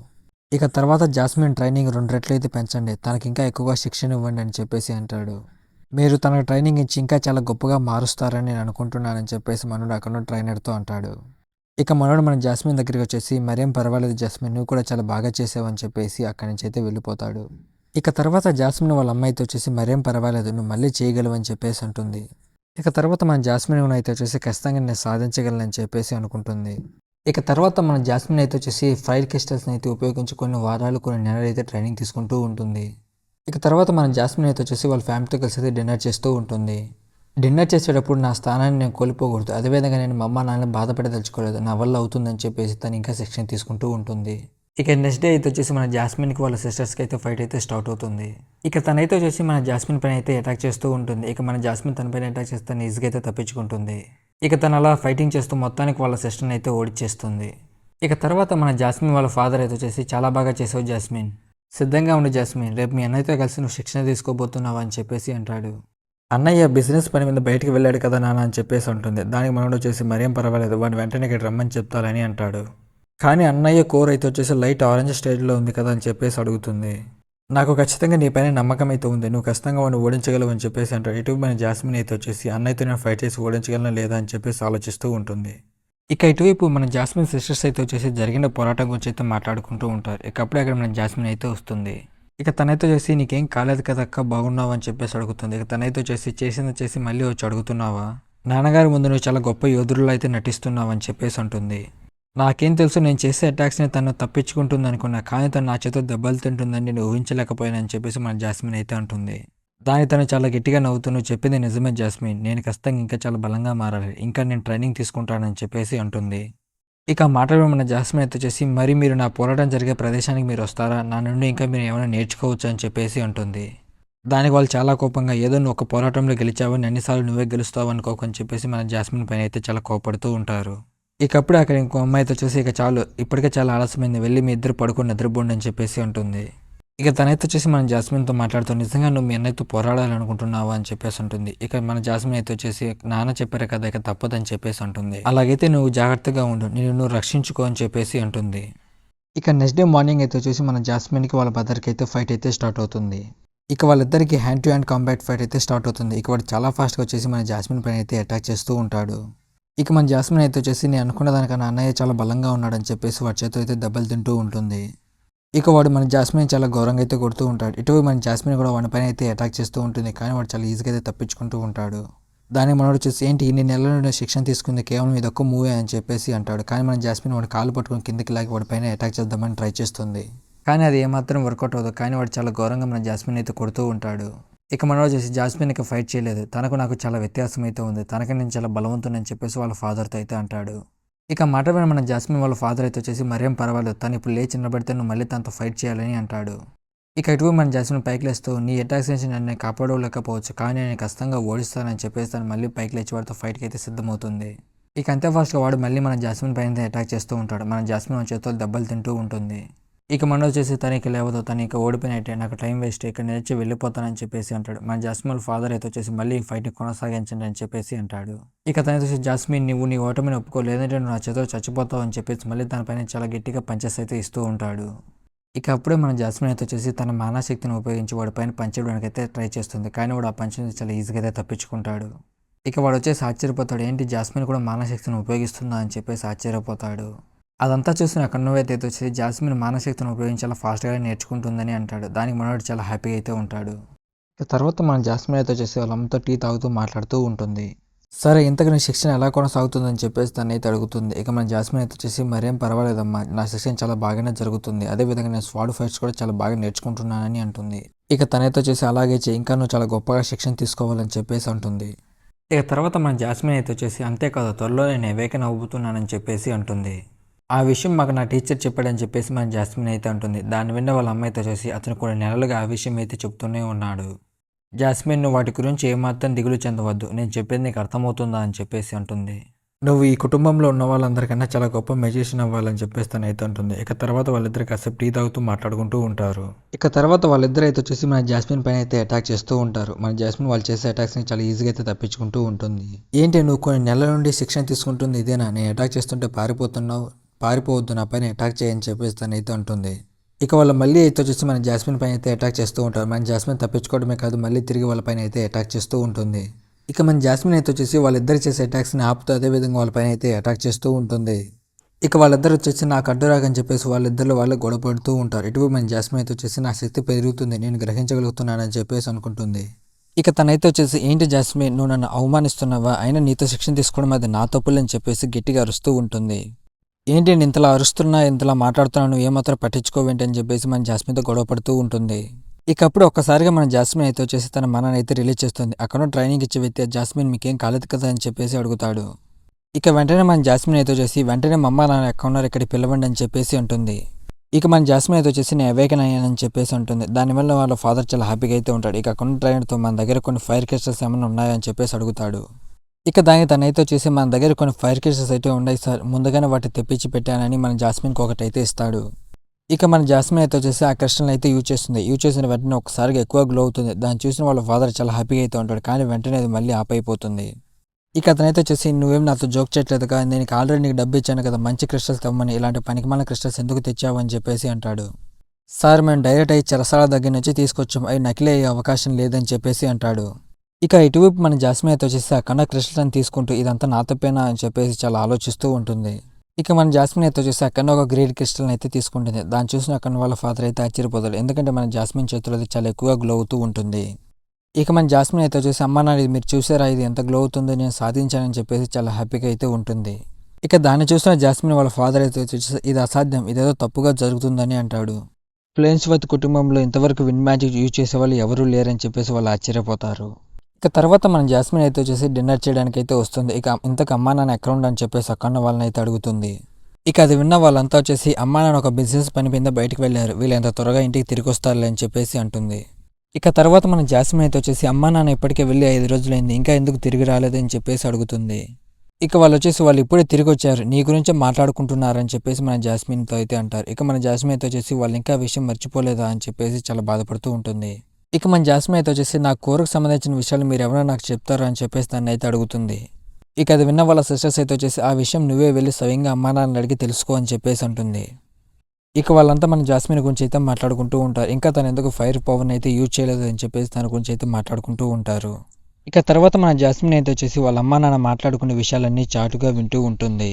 ఇక తర్వాత జాస్మిన్ ట్రైనింగ్ 2 రెట్లు అయితే పెంచండి, తనకి ఇంకా ఎక్కువగా శిక్షణ ఇవ్వండి అని చెప్పేసి అంటాడు. మీరు తనకు ట్రైనింగ్ ఇచ్చి ఇంకా చాలా గొప్పగా మారుస్తారని నేను అనుకుంటున్నానని చెప్పేసి మనోడు అక్కడ ట్రైనర్తో అంటాడు. ఇక మనోడు మన జాస్మిన్ దగ్గరికి వచ్చేసి మరేం పర్వాలేదు జాస్మిన్, నువ్వు కూడా చాలా బాగా చేసావని చెప్పేసి అక్కడి నుంచి అయితే వెళ్ళిపోతాడు. ఇక తర్వాత జాస్మిన్ వాళ్ళ అమ్మాయితో వచ్చేసి మరేం పర్వాలేదు నువ్వు మళ్ళీ చేయగలవని చెప్పేసి అంటుంది. ఇక తర్వాత మన జాస్మిన్ అయితే వచ్చేసి ఖచ్చితంగా నేను సాధించగలనని చెప్పేసి అనుకుంటుంది. ఇక తర్వాత మన జాస్మిన్ అయితే వచ్చేసి ఫైర్ క్రిస్టల్స్ని అయితే ఉపయోగించి కొన్ని వారాలు కొన్ని నెలలు అయితే ట్రైనింగ్ తీసుకుంటూ ఉంటుంది. ఇక తర్వాత మన జాస్మిన్ అయితే వచ్చేసి వాళ్ళ ఫ్యామిలీతో కలిసి అయితే డిన్నర్ చేస్తూ ఉంటుంది. డిన్నర్ చేసేటప్పుడు నా స్థానాన్ని నేను కోల్పోకూడదు, అదేవిధంగా నేను మా అమ్మ నాన్న బాధపడదలుచుకోలేదు, నా వల్ల అవుతుందని చెప్పేసి తను ఇంకా శిక్షణ తీసుకుంటూ ఉంటుంది. ఇక నెక్స్ట్ డే అయితే వచ్చేసి మన జాస్మిన్కి వాళ్ళ సిస్టర్స్కి అయితే ఫైట్ అయితే స్టార్ట్ అవుతుంది. ఇక తనైతే వచ్చేసి మన జాస్మిన్ పైన అయితే అటాక్ చేస్తూ ఉంటుంది. ఇక మన జాస్మిన్ తన పైన అటాక్ చేస్తే ఈజీగా అయితే తప్పించుకుంటుంది. ఇక తను అలా ఫైటింగ్ చేస్తూ మొత్తానికి వాళ్ళ సిస్టర్ని అయితే ఓడిచేస్తుంది. ఇక తర్వాత మన జాస్మిన్ వాళ్ళ ఫాదర్ అయితే వచ్చేసి చాలా బాగా చేసావు జాస్మిన్, సిద్ధంగా ఉండు జాస్మిన్, రేపు మీ అన్నయ్యతో కలిసి నువ్వు శిక్షణ తీసుకోబోతున్నావు అని చెప్పేసి అంటాడు. అన్నయ్య బిజినెస్ పని మీద బయటికి వెళ్ళాడు కదా నాన్న అని చెప్పేసి అంటుంది. దానికి మనోడు వచ్చేసి మరేం పర్వాలేదు, వాడిని వెంటనే ఇక్కడ రమ్మని చెప్తాలని అంటాడు. కానీ అన్నయ్య కోర్ అయితే వచ్చేసి లైట్ ఆరెంజ్ స్టేజ్లో ఉంది కదా అని చెప్పేసి అడుగుతుంది. నాకు ఖచ్చితంగా నీ పైన నమ్మకం అయితే ఉంది, నువ్వు ఖచ్చితంగా వాడిని ఓడించగలవు అని చెప్పేసి అంటాడు. ఇటు మన జాస్మిన్ అయితే వచ్చేసి అన్నయ్యతో నేను ఫైట్ చేసి ఓడించగలనా లేదా అని చెప్పేసి ఆలోచిస్తూ ఉంటుంది. ఇక ఇటువైపు మన జాస్మిన్ సిస్టర్స్ అయితే వచ్చేసి జరిగిన పోరాటం గురించి అయితే మాట్లాడుకుంటూ ఉంటారు. ఇక అప్పుడే అక్కడ మన జాస్మిన్ అయితే వస్తుంది. ఇక తనైతే చేసి నీకేం కాలేదు కదా అక్క, బాగున్నావా అని చెప్పేసి అడుగుతుంది. ఇక తనైతే చేసింది చేసి మళ్ళీ వచ్చి అడుగుతున్నావా, నాన్నగారి ముందు నువ్వు చాలా గొప్ప యోధుల్లో అయితే నటిస్తున్నావు అని చెప్పేసి అంటుంది. నాకేం తెలుసు, నేను చేసే అటాక్స్ని తను తప్పించుకుంటుంది అనుకున్నా, కానీ తను నా చేతితో దెబ్బలు తింటుందని నేను ఊహించలేకపోయానని చెప్పేసి మన జాస్మిన్ అయితే అంటుంది. దానికి తను చాలా గట్టిగా నవ్వుతూ నువ్వు చెప్పింది నిజమే జాస్మిన్, నేను ఖచ్చితంగా ఇంకా చాలా బలంగా మారాలి, ఇంకా నేను ట్రైనింగ్ తీసుకుంటానని చెప్పేసి అంటుంది. ఇక మాటలు మన జాస్మిన్ అయితే చేసి మరి మీరు నా పోరాటం జరిగే ప్రదేశానికి మీరు వస్తారా, నా నుండి ఇంకా మీరు ఏమైనా నేర్చుకోవచ్చు అని చెప్పేసి అంటుంది. దానికి వాళ్ళు చాలా కోపంగా ఏదో నువ్వు ఒక పోరాటంలో గెలిచావని అన్నిసార్లు నువ్వే గెలుస్తావు అనుకోకని చెప్పేసి మన జాస్మిన్ పైన అయితే చాలా కోపడుతూ ఉంటారు. ఇకప్పుడు అక్కడ ఇంకో అమ్మాయితో చూసి ఇక చాలు ఇప్పటికే చాలా ఆలస్యమైంది, వెళ్ళి మీ ఇద్దరు పడుకుని నిద్రపోండి అని చెప్పేసి అంటుంది. ఇక తనైతే వచ్చేసి మన జాస్మిన్తో మాట్లాడుతూ నిజంగా నువ్వు మీ అన్నయ్యతో పోరాడాలనుకుంటున్నావా అని చెప్పేసి ఉంటుంది. ఇక మన జాస్మిన్ అయితే వచ్చేసి నాన్న చెప్పారు కదా ఇక తప్పదని చెప్పేసి అంటుంది. అలాగైతే నువ్వు జాగ్రత్తగా ఉండు, నువ్వు రక్షించుకో అని చెప్పేసి అంటుంది. ఇక నెక్స్ట్ డే మార్నింగ్ అయితే వచ్చేసి మన జాస్మిన్కి వాళ్ళ బ్రదర్కి అయితే ఫైట్ అయితే స్టార్ట్ అవుతుంది. ఇక వాళ్ళిద్దరికి hand to hand combat fight అయితే స్టార్ట్ అవుతుంది. ఇక వాడు చాలా ఫాస్ట్గా వచ్చేసి మన జాస్మిన్ పైన అయితే అటాక్ చేస్తూ ఉంటాడు. ఇక మన జాస్మిన్ అయితే వచ్చేసి నేను అనుకున్న దానికన్నా అన్నయ్య చాలా బలంగా ఉన్నాడని చెప్పేసి వాడి చేతితో అయితే దెబ్బలు తింటూ ఉంటుంది. ఇక వాడు మన జాస్మిన్ చాలా ఘోరంగా అయితే కొడుతూ ఉంటాడు. ఇటు మన జాస్మిన్ కూడా వాడి పైన అయితే అటాక్ చేస్తూ ఉంటుంది, కానీ వాడు చాలా ఈజీగా అయితే తప్పించుకుంటూ ఉంటాడు. దానికి మనోడు వచ్చేసి ఏంటి ఇన్ని నెలల నుండి శిక్షణ తీసుకుంది కేవలం ఇది ఒక్క మూవీ అని చెప్పేసి అంటాడు. కానీ మన జాస్మిన్ వాడు కాలు పట్టుకుని కిందికి లాగి వాడి పైన అటాక్ చేద్దామని ట్రై చేస్తుంది. కానీ అది ఏమాత్రం వర్కౌట్ అవ్వదు. కానీ వాడు చాలా ఘోరంగా మన జాస్మిన్ అయితే కొడుతూ ఉంటాడు. ఇక మనోడు వచ్చేసి జాస్మిన్ ఇక ఫైట్ చేయలేదు, తనకు నాకు చాలా వ్యత్యాసం అయితే ఉంది, తనకి నేను చాలా బలవంతుని చెప్పేసి వాళ్ళ ఫాదర్తో అయితే అంటాడు. ఇక మాట విన మన జాస్మిన్ వాళ్ళ ఫాదర్ అయితే వచ్చేసి మరేం పర్వాలేదు, తను ఇప్పుడు లేచి నిలబడితే నువ్వు మళ్ళీ తనతో ఫైట్ చేయాలని అంటాడు. ఇక ఇటు మన జాస్మిన్ పైకి లేస్తూ నీ అటాక్స్ నుంచి నన్ను కాపాడలేకపోవచ్చు, కానీ నేను ఖచ్చితంగా ఓడిస్తానని చెప్పేసి తను మళ్ళీ పైకి లేచి వాడితో ఫైట్కి అయితే సిద్ధమవుతుంది. ఇక అంతే ఫాస్ట్గా వాడు మళ్ళీ మన జాస్మిన్ పైన అటాక్ చేస్తూ ఉంటాడు. మన జాస్మిన్ చేతులు దెబ్బలు తింటూ ఉంటుంది. ఇక మన వచ్చేసి తనకి లేవదు, తను ఇక ఓడిపోయినట్టే, నాకు టైం వేస్ట్, ఇక్కడ నేర్చి వెళ్ళిపోతానని చెప్పేసి అంటాడు. మన జాస్మిన్ ఫాదర్ అయితే వచ్చేసి మళ్ళీ ఫైట్ని కొనసాగించండి అని చెప్పేసి అంటాడు. ఇక తన వచ్చేసి జాస్మిన్ నువ్వు నీ ఓటమిని ఒప్పుకో, లేదంటే నువ్వు నా చేతిలో చచ్చిపోతావు అని చెప్పేసి మళ్ళీ దానిపైన చాలా గట్టిగా పంచెస్ అయితే ఇస్తూ ఉంటాడు. ఇక అప్పుడే మన జాస్మిన్ అయితే వచ్చేసి తన మానశక్తిని ఉపయోగించి వాడి పైన పంచడానికి అయితే ట్రై చేస్తుంది, కానీ వాడు ఆ పంచ్ నుంచి చాలా ఈజీగా అయితే తప్పించుకుంటాడు. ఇక వాడు వచ్చేసి ఆశ్చర్యపోతాడు, ఏంటి జాస్మిన్ కూడా మానశక్తిని ఉపయోగిస్తుందా అని చెప్పేసి ఆశ్చర్యపోతాడు. అదంతా చూసిన అక్కడ నువ్వైతే వచ్చి జాస్మిన్ మానశక్తిని ఉపయోగించి చాలా ఫాస్ట్గా నేర్చుకుంటుందని అంటాడు. దానికి మనోడు చాలా హ్యాపీగా అయితే ఉంటాడు. ఇక తర్వాత మన జాస్మిన్ అయితే వచ్చేసి వాళ్ళ అమ్మతో టీ తాగుతూ మాట్లాడుతూ ఉంటుంది. సరే ఇంతకు నీ శిక్షణ ఎలా కొనసాగుతుందని చెప్పేసి తను అయితే అడుగుతుంది. ఇక మన జాస్మిన్ అయితే వచ్చేసి మరేం పర్వాలేదమ్మా, నా శిక్షణ చాలా బాగానే జరుగుతుంది, అదేవిధంగా నేను స్వాడ్ ఫైట్స్ కూడా చాలా బాగా నేర్చుకుంటున్నానని అంటుంది. ఇక తనైతే వచ్చేసి అలాగే ఇంకా నువ్వు చాలా గొప్పగా శిక్షణ తీసుకోవాలని చెప్పేసి అంటుంది. ఇక తర్వాత మన జాస్మిన్ అయితే వచ్చేసి అంతేకాదు త్వరలో నేను ఎవేకన్ అవ్వుతున్నానని చెప్పేసి అంటుంది. ఆ విషయం మాకు నా టీచర్ చెప్పాడని చెప్పేసి మన జాస్మిన్ అయితే అంటుంది. దాన్ని విన్న వాళ్ళ అమ్మాయి అయితే చూసి అతను కొన్ని నెలలుగా ఆ విషయం అయితే చెప్తూనే ఉన్నాడు. జాస్మిన్ నువ్వు వాటి గురించి ఏమాత్రం దిగులు చెందవద్దు, నేను చెప్పేది నీకు అర్థమవుతుందా అని చెప్పేసి అంటుంది. నువ్వు ఈ కుటుంబంలో ఉన్న వాళ్ళందరికన్నా చాలా గొప్ప మెజిషియన్ అవ్వాలని చెప్పేసి తను అయితే అంటుంది. ఇక తర్వాత వాళ్ళిద్దరు కాసేపు టీ తాగుతూ మాట్లాడుకుంటూ ఉంటారు. ఇక తర్వాత వాళ్ళిద్దరు అయితే వచ్చేసి మన జాస్మిన్ పైన అయితే అటాక్ చేస్తూ ఉంటారు. మన జాస్మిన్ వాళ్ళు చేసే అటాక్స్ని చాలా ఈజీగా అయితే తప్పించుకుంటూ ఉంటుంది. ఏంటి నువ్వు కొన్ని నెలల నుండి శిక్షణ తీసుకుంటుంది ఇదేనా, నేను అటాక్ చేస్తుంటే పారిపోవద్దు, నా పైన అటాక్ చేయని చెప్పేసి తను అయితే అంటుంది. ఇక వాళ్ళు మళ్ళీ అయితే వచ్చేసి మన జాస్మిన్ పైన అయితే అటాక్ చేస్తూ ఉంటారు. మన జాస్మిన్ తప్పించుకోవడమే కాదు మళ్ళీ తిరిగి వాళ్ళ పైన అయితే అటాక్ చేస్తూ ఉంటుంది. ఇక మన జాస్మిన్ అయితే వచ్చేసి వాళ్ళిద్దరు చేసే అటాక్స్ని ఆపుతూ అదేవిధంగా వాళ్ళపైన అయితే అటాక్ చేస్తూ ఉంటుంది. ఇక వాళ్ళిద్దరు వచ్చేసి నాకు అడ్డురాగని చెప్పేసి వాళ్ళిద్దరు వాళ్ళు గొడవ పడుతూ ఉంటారు. ఇటు మన జాస్మిన్ అయితే వచ్చేసి నా శక్తి పెరుగుతుంది, నేను గ్రహించగలుగుతున్నానని చెప్పేసి అనుకుంటుంది. ఇక తనైతే వచ్చేసి ఏంటి జాస్మిన్ నువ్వు నన్ను అవమానిస్తున్నావా, అయినా నీతో శిక్షణ తీసుకోవడం అది నా తప్పులని చెప్పేసి గట్టిగా అరుస్తూ ఉంటుంది. ఏంటి నేను ఇంతలా అరుస్తున్నా ఇంతలా మాట్లాడుతున్నాను ఏమాత్రం పట్టించుకోవేంటి అని చెప్పేసి మన జాస్మిన్తో గొడవ పడుతూ ఉంటుంది. ఇక అప్పుడు ఒక్కసారిగా మన జాస్మిన్ అయితే వచ్చేసి తన మనని అయితే రిలీజ్ చేస్తుంది. అక్కడ ట్రైనింగ్ ఇచ్చే వ్యక్తి జాస్మిన్ మీకేం కాలేదు కదా అని చెప్పేసి అడుగుతాడు. ఇక వెంటనే మన జాస్మిన్ అయితే వచ్చేసి వెంటనే మా అమ్మ నాన్న ఎక్కడ ఉన్నారు ఇక్కడికి పిలవండి అని చెప్పేసి అంటుంది. ఇక మన జాస్మిన్ అయితే వచ్చేసి నేను అవేకన్ అయ్యానని చెప్పేసి ఉంటుంది. దానివల్ల వాళ్ళ ఫాదర్ చాలా హ్యాపీగా అయితే ఉంటాడు. ఇక అక్కడ ట్రైనర్తో మన దగ్గర కొన్ని ఫైర్ క్రిస్టల్స్ ఏమైనా ఉన్నాయని చెప్పేసి అడుగుతాడు. ఇక దానికి తనైతే వచ్చేసి మన దగ్గర కొన్ని ఫైర్ క్రిస్టల్స్ అయితే ఉన్నాయి సార్, ముందుగానే వాటిని తెప్పించి పెట్టానని మన జాస్మిన్కి ఒకటైతే ఇస్తాడు. ఇక మన జాస్మిన్ అయితే వచ్చేసి ఆ క్రిస్టల్ని అయితే యూజ్ చేస్తుంది. యూజ్ చేసిన వెంటనే ఒకసారిగా ఎక్కువ గ్లో అవుతుంది. దాన్ని చూసిన వాళ్ళ ఫాదర్ చాలా హ్యాపీగా అయితే ఉంటాడు. కానీ వెంటనే అది మళ్ళీ ఆఫ్ అయిపోతుంది. ఇక అతనైతే వచ్చేసి నువ్వేం నాతో జోక్ చేయట్లేదు కదా, నేను ఆల్రెడీ నీకు డబ్బు ఇచ్చాను కదా మంచి క్రిస్టల్స్ తెమ్మని, ఇలాంటి పనికిమాలిన క్రిస్టల్స్ ఎందుకు తెచ్చావు అని చెప్పేసి అంటాడు. సార్ మేము డైరెక్ట్ అయ్యి చెరసాల దగ్గర నుంచి తీసుకొచ్చాం, అవి నకిలీ అయ్యే అవకాశం లేదని చెప్పేసి అంటాడు. ఇక ఇటువైపు మన జాస్మిన్ అయితే వచ్చేసి అక్కడ క్రిస్టల్స్ అని తీసుకుంటూ ఇదంతా నా తప్పేనా అని చెప్పేసి చాలా ఆలోచిస్తూ ఉంటుంది. ఇక మన జాస్మిన్ అయితే వచ్చేసి అక్కడ ఒక గ్రేట్ క్రిస్టల్ అయితే తీసుకుంటుంది. దాన్ని చూసిన అక్కడ వాళ్ళ ఫాదర్ అయితే ఆశ్చర్యపోతాడు. ఎందుకంటే మన జాస్మిన్ చేతిలో అది చాలా ఎక్కువగా గ్లో అవుతూ ఉంటుంది. ఇక మన జాస్మిన్ అయితే వచ్చేసి అమ్మా నాన్న ఇది మీరు చూసారా, ఇది ఎంత గ్లో అవుతుందో నేను సాధించానని చెప్పేసి చాలా హ్యాపీగా అయితే ఉంటుంది. ఇక దాన్ని చూసిన జాస్మిన్ వాళ్ళ ఫాదర్ అయితే వచ్చేసి ఇది అసాధ్యం, ఇదేదో తప్పుగా జరుగుతుందని అంటాడు. ప్లేన్స్వర్త్ కుటుంబంలో ఇంతవరకు విన్ మ్యాజిక్ యూజ్ చేసే వాళ్ళు ఎవరూ లేరని చెప్పేసి వాళ్ళు ఆశ్చర్యపోతారు. ఇక తర్వాత మన జాస్మిన్ అయితే వచ్చేసి డిన్నర్ చేయడానికి అయితే వస్తుంది. ఇక ఇంతకు అమ్మా నాన్న అకౌంట్ అని చెప్పేసి అక్కడ వాళ్ళని అయితే అడుగుతుంది. ఇక అది విన్న వాళ్ళంతా వచ్చేసి అమ్మా నాన్న ఒక బిజినెస్ పని మీద బయటకు వెళ్ళారు, వీళ్ళు ఎంత త్వరగా ఇంటికి తిరిగి వస్తారులే అని చెప్పేసి అంటుంది. ఇక తర్వాత మన జాస్మిన్ అయితే వచ్చేసి అమ్మా నాన్న ఇప్పటికే వెళ్ళి 5 రోజులైంది, ఇంకా ఎందుకు తిరిగి రాలేదని చెప్పేసి అడుగుతుంది. ఇక వాళ్ళు వచ్చేసి వాళ్ళు ఇప్పుడే తిరిగి వచ్చారు, నీ గురించే మాట్లాడుకుంటున్నారని చెప్పేసి మన జాస్మిన్తో అయితే అంటారు. ఇక మన జాస్మిన్ అయితే వచ్చేసి వాళ్ళు ఇంకా విషయం మర్చిపోలేదా అని చెప్పేసి చాలా బాధపడుతూ ఉంటుంది. ఇక మన జాస్మిన్ అయితే వచ్చేసి నా కోరకు సంబంధించిన విషయాలు మీరు ఎవరైనా నాకు చెప్తారా అని చెప్పేసి దాన్ని అయితే అడుగుతుంది. ఇక అది విన్న వాళ్ళ సిస్టర్స్ అయితే వచ్చేసి ఆ విషయం నువ్వే వెళ్ళి స్వయంగా అమ్మా నాన్నని అడిగి తెలుసుకో అని చెప్పేసి అంటుంది. ఇక వాళ్ళంతా మన జాస్మిన్ గురించి అయితే మాట్లాడుకుంటూ ఉంటారు. ఇంకా తను ఎందుకు ఫైర్ పవర్ని అయితే యూజ్ చేయలేదు అని చెప్పేసి తన గురించి అయితే మాట్లాడుకుంటూ ఉంటారు. ఇక తర్వాత మన జాస్మిన్ అయితే వచ్చేసి వాళ్ళ అమ్మా నాన్న మాట్లాడుకునే విషయాలన్నీ చాటుగా వింటూ ఉంటుంది.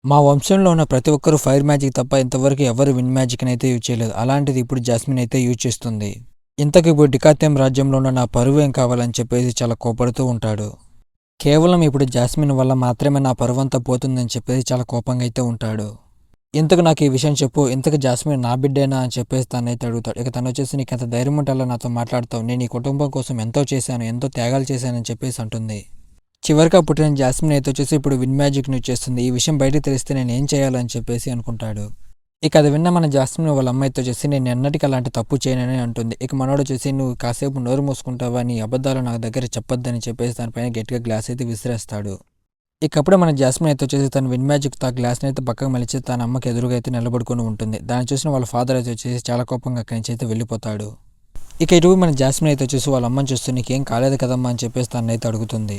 మా వంశంలో ఉన్న ప్రతి ఒక్కరూ ఫైర్ మ్యాజిక్ తప్ప ఇంతవరకు ఎవరు విన్ మ్యాజిక్ని అయితే యూజ్ చేయలేదు, అలాంటిది ఇప్పుడు జాస్మిన్ అయితే యూజ్ చేస్తుంది. ఇంతకు ఇప్పుడు డికాత్యం రాజ్యంలో ఉన్న నా పరువు ఏం కావాలని చెప్పేసి చాలా కోపడుతూ ఉంటాడు. కేవలం ఇప్పుడు జాస్మిన్ వల్ల మాత్రమే నా పరువంతా పోతుందని చెప్పేసి చాలా కోపంగా అయితే ఉంటాడు. ఇంతకు నాకు ఈ విషయం చెప్పు, ఇంతకు జాస్మిన్ నా బిడ్డేనా అని చెప్పేసి తనైతే అడుగుతాడు. ఇక తను వచ్చేసి నీకు ఎంత ధైర్యం ఉంటే అలా నాతో మాట్లాడతావు, నేను ఈ కుటుంబం కోసం ఎంతో చేశాను, ఎంతో త్యాగాలు చేశానని చెప్పేసి అంటుంది. చివరిగా పుట్టిన జాస్మిన్ అయితే వచ్చేసి ఇప్పుడు విన్ మ్యాజిక్ యూజ్ చేస్తుంది, ఈ విషయం బయటకు తెలిస్తే నేను ఏం చేయాలని చెప్పేసి అనుకుంటాడు. ఇక అది విన్న మన జాస్మిన్ వాళ్ళ అమ్మాయితో వచ్చేసి నేను ఎన్నటికీ అలాంటి తప్పు చేయనని అంటుంది. ఇక మనోడు వచ్చేసి నువ్వు కాసేపు నోరు మూసుకుంటావా, నీ అబద్ధాలు నా దగ్గర చెప్పొద్దని చెప్పేసి దానిపైన గట్టిగా గ్లాస్ అయితే విసిరేస్తాడు. ఇకప్పుడే మన జాస్మిన్ అయితే వచ్చేసి తన విన్ మ్యాజిక్తో ఆ గ్లాస్ని అయితే పక్కకు మలిచి తన అమ్మకి ఎదురుగా అయితే నిలబడుకొని ఉంటుంది. దాన్ని చూసిన వాళ్ళ ఫాదర్ అయితే వచ్చేసి చాలా కోపంగా అక్కడి నుంచి అయితే వెళ్ళిపోతాడు. ఇక ఇటు మన జాస్మిన్ అయితే వచ్చేసి వాళ్ళ అమ్మని చూస్తూ నీకేం కాలేదు కదమ్మా అని చెప్పేసి తనైతే అడుగుతుంది.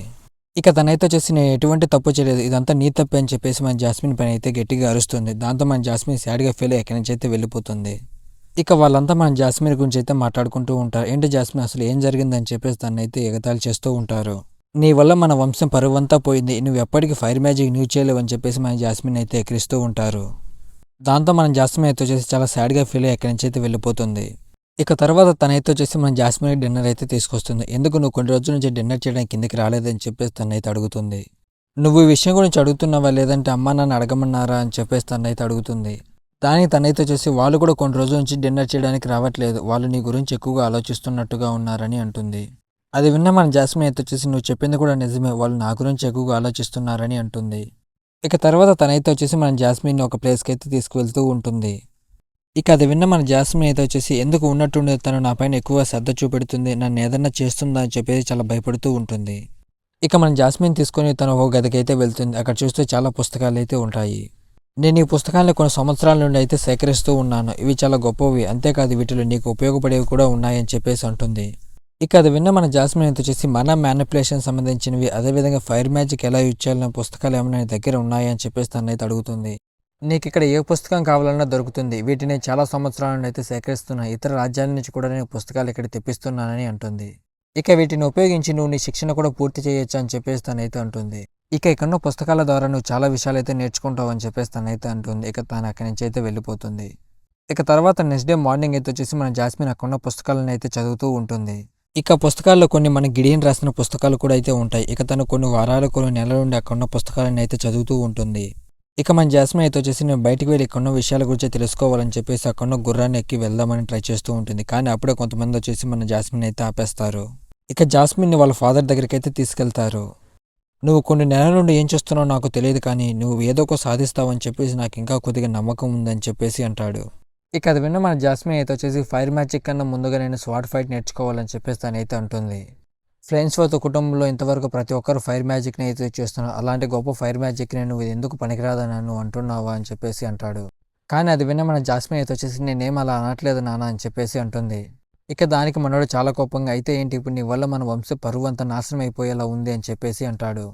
ఇక తనైతే వచ్చేసి నేను ఎటువంటి తప్పు చేయలేదు, ఇదంతా నీ తప్పే అని చెప్పేసి మన జాస్మిన్ పైన అయితే గట్టిగా అరుస్తుంది. దాంతో మన జాస్మిన్ సాడ్గా ఫీల్ అయ్యి ఎక్కడి నుంచి అయితే వెళ్ళిపోతుంది. ఇక వాళ్ళంతా మన జాస్మిన్ గురించి అయితే మాట్లాడుకుంటూ ఉంటారు. ఏంటి జాస్మిన్ అసలు ఏం జరిగిందని చెప్పేసి తనైతే అయితే ఎగతాళి చేస్తూ ఉంటారు. నీ వల్ల మన వంశం పరువంతా పోయింది, నువ్వు ఎప్పటికీ ఫైర్ మ్యాజిక్ యూజ్ చేయలేవు అని చెప్పేసి మన జాస్మిన్ అయితే ఎక్కిరిస్తూ ఉంటారు. దాంతో మన జాస్మిన్ అయితే వచ్చేసి చాలా సాడ్గా ఫీల్ అయ్యి ఎక్కడి నుంచి అయితే వెళ్ళిపోతుంది. ఇక తర్వాత తనైతే వచ్చేసి మన జాస్మిన్ డిన్నర్ అయితే తీసుకొస్తుంది. ఎందుకు నువ్వు కొన్ని రోజుల నుంచి డిన్నర్ చేయడానికి కిందకి రాలేదని చెప్పేసి తనైతే అడుగుతుంది. నువ్వు ఈ విషయం గురించి అడుగుతున్నావా లేదంటే అమ్మా నాన్న అడగమన్నారా అని చెప్పేసి తనైతే అడుగుతుంది. దానికి తనైతే వచ్చేసి వాళ్ళు కూడా కొన్ని రోజుల నుంచి డిన్నర్ చేయడానికి రావట్లేదు, వాళ్ళు నీ గురించి ఎక్కువగా ఆలోచిస్తున్నట్టుగా ఉన్నారని అంటుంది. అది విన్న మన జాస్మిన్ అయితే వచ్చేసి నువ్వు చెప్పింది కూడా నిజమే, వాళ్ళు నా గురించి ఎక్కువగా ఆలోచిస్తున్నారని అంటుంది. ఇక తర్వాత తనైతే వచ్చేసి మన జాస్మిన్ ఒక ప్లేస్కి అయితే తీసుకువెళ్తూ ఉంటుంది. ఇక అది విన్న మన జాస్మిన్ అయితే వచ్చేసి ఎందుకు ఉన్నట్టుండి తను నా పైన ఎక్కువ శ్రద్ధ చూపెడుతుంది, నన్ను ఏదన్నా చేస్తుందా అని చెప్పేసి చాలా భయపడుతూ ఉంటుంది. ఇక మన జాస్మిన్ తీసుకొని తను ఒక గదికి అయితే వెళ్తుంది. అక్కడ చూస్తే చాలా పుస్తకాలు అయితే ఉంటాయి. నేను ఈ పుస్తకాలను కొన్ని సంవత్సరాల నుండి అయితే సేకరిస్తూ ఉన్నాను, ఇవి చాలా గొప్పవి, అంతేకాదు వీటిలో నీకు ఉపయోగపడేవి కూడా ఉన్నాయని చెప్పేసి అంటుంది. ఇక అది విన్న మన జాస్మిన్ అయితే వచ్చేసి మన మ్యానిపులేషన్ సంబంధించినవి, అదేవిధంగా ఫైర్ మ్యాజిక్ ఎలా యూజ్ చేయాలన్న పుస్తకాలు ఏమైనా నీ దగ్గర ఉన్నాయని చెప్పేసి తనైతే అడుగుతుంది. నీకు ఇక్కడ ఏ పుస్తకం కావాలన్నా దొరుకుతుంది, వీటిని చాలా సంవత్సరాల నుండి అయితే సేకరిస్తున్నా, ఇతర రాజ్యాల నుంచి కూడా నేను పుస్తకాలు ఇక్కడ తెప్పిస్తున్నానని అంటుంది. ఇక వీటిని ఉపయోగించి నువ్వు నీ శిక్షణ కూడా పూర్తి చేయొచ్చు అని చెప్పేసి తనైతే అంటుంది. ఇక ఇక్కడున్న పుస్తకాల ద్వారా నువ్వు చాలా విషయాలు అయితే నేర్చుకుంటావు అని చెప్పేసి తనైతే అంటుంది. ఇక తను అక్కడి నుంచి అయితే వెళ్ళిపోతుంది. ఇక తర్వాత నెక్స్ట్ డే మార్నింగ్ అయితే వచ్చేసి మన జాస్మిన్ అక్కడున్న పుస్తకాలను అయితే చదువుతూ ఉంటుంది. ఇక పుస్తకాల్లో కొన్ని మన గిడియన్ రాసిన పుస్తకాలు కూడా అయితే ఉంటాయి. ఇక తను కొన్ని వారాలు కొన్ని నెలల నుండి అక్కడున్న పుస్తకాలను అయితే చదువుతూ ఉంటుంది. ఇక మన జాస్మిన్ అయితే వచ్చేసి నేను బయటికి వెళ్ళి ఇక్కడున్న విషయాల గురించి తెలుసుకోవాలని చెప్పేసి అక్కడున్న గుర్రాన్ని ఎక్కి వెళ్దామని ట్రై చేస్తూ ఉంటుంది. కానీ అప్పుడే కొంతమంది వచ్చేసి మన జాస్మిన్ అయితే ఆపేస్తారు. ఇక జాస్మిన్ని వాళ్ళ ఫాదర్ దగ్గరికి అయితే తీసుకెళ్తారు. నువ్వు కొన్ని నెలల నుండి ఏం చేస్తున్నావో నాకు తెలియదు, కానీ నువ్వు ఏదో ఒక సాధిస్తావని చెప్పేసి నాకు ఇంకా కొద్దిగా నమ్మకం ఉందని చెప్పేసి అంటాడు. ఇక అది విన్న మన జాస్మిన్ అయితే వచ్చేసి ఫైర్ మ్యాజిక్ కన్నా ముందుగా నేను స్వాట్ ఫైట్ నేర్చుకోవాలని చెప్పేసి తనైతే అంటుంది. ఫ్లేమ్స్వర్త్ కుటుంబంలో ఇంతవరకు ప్రతి ఒక్కరు ఫైర్ మ్యాజిక్ని అయితే చేస్తున్నారు. అలాంటి గొప్ప ఫైర్ మ్యాజిక్ని నువ్వు ఎందుకు పనికిరాదని నువ్వు అంటున్నావా అని చెప్పేసి అంటాడు. కానీ అది విన్న మన జాస్మిన్ అయితే వచ్చేసి నేనేం అలా అనట్లేదు నాన్న అని చెప్పేసి అంటుంది. ఇక దానికి మనోడు చాలా కోపంగా అయితే ఏంటి ఇప్పుడు నీ వల్ల మన వంశ పరువు అంతా నాశనం అయిపోయేలా ఉంది అని చెప్పేసి అంటాడు.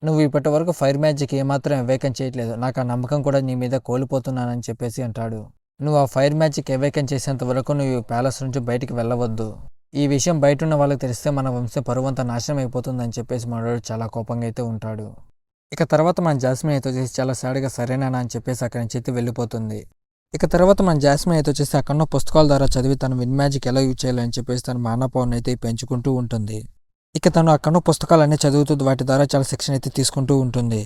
నువ్వు ఇప్పటి వరకు ఫైర్ మ్యాజిక్ ఏమాత్రం అవేకన్ చేయట్లేదు, నాకు ఆ నమ్మకం కూడా నీ మీద కోల్పోతున్నానని చెప్పేసి అంటాడు. నువ్వు ఆ ఫైర్ మ్యాజిక్ అవేకన్ చేసేంత వరకు నువ్వు ఈ ప్యాలెస్ నుంచి బయటికి వెళ్ళవద్దు. ఈ విషయం బయట ఉన్న వాళ్ళకి తెలిస్తే మన వంశ పరువంతా నాశనం అయిపోతుందని చెప్పేసి మనోడు చాలా కోపంగా అయితే ఉంటాడు. ఇక తర్వాత మన జాస్మిన్ అయితే వచ్చేసి చాలా సాడ్గా సరేనా అని చెప్పేసి అక్కడి నుంచి అయితే వెళ్ళిపోతుంది. ఇక తర్వాత మన జాస్మిన్ అయితే వచ్చేసి అక్కడున్న పుస్తకాల ద్వారా చదివి తన విన్ మ్యాజిక్ ఎలా యూజ్ చేయాలని చెప్పేసి తన మానవపావన్ అయితే పెంచుకుంటూ ఉంటుంది. ఇక తను అక్కడున్న పుస్తకాలన్నీ చదువుతూ వాటి ద్వారా చాలా శిక్షణ అయితే తీసుకుంటూ ఉంటుంది.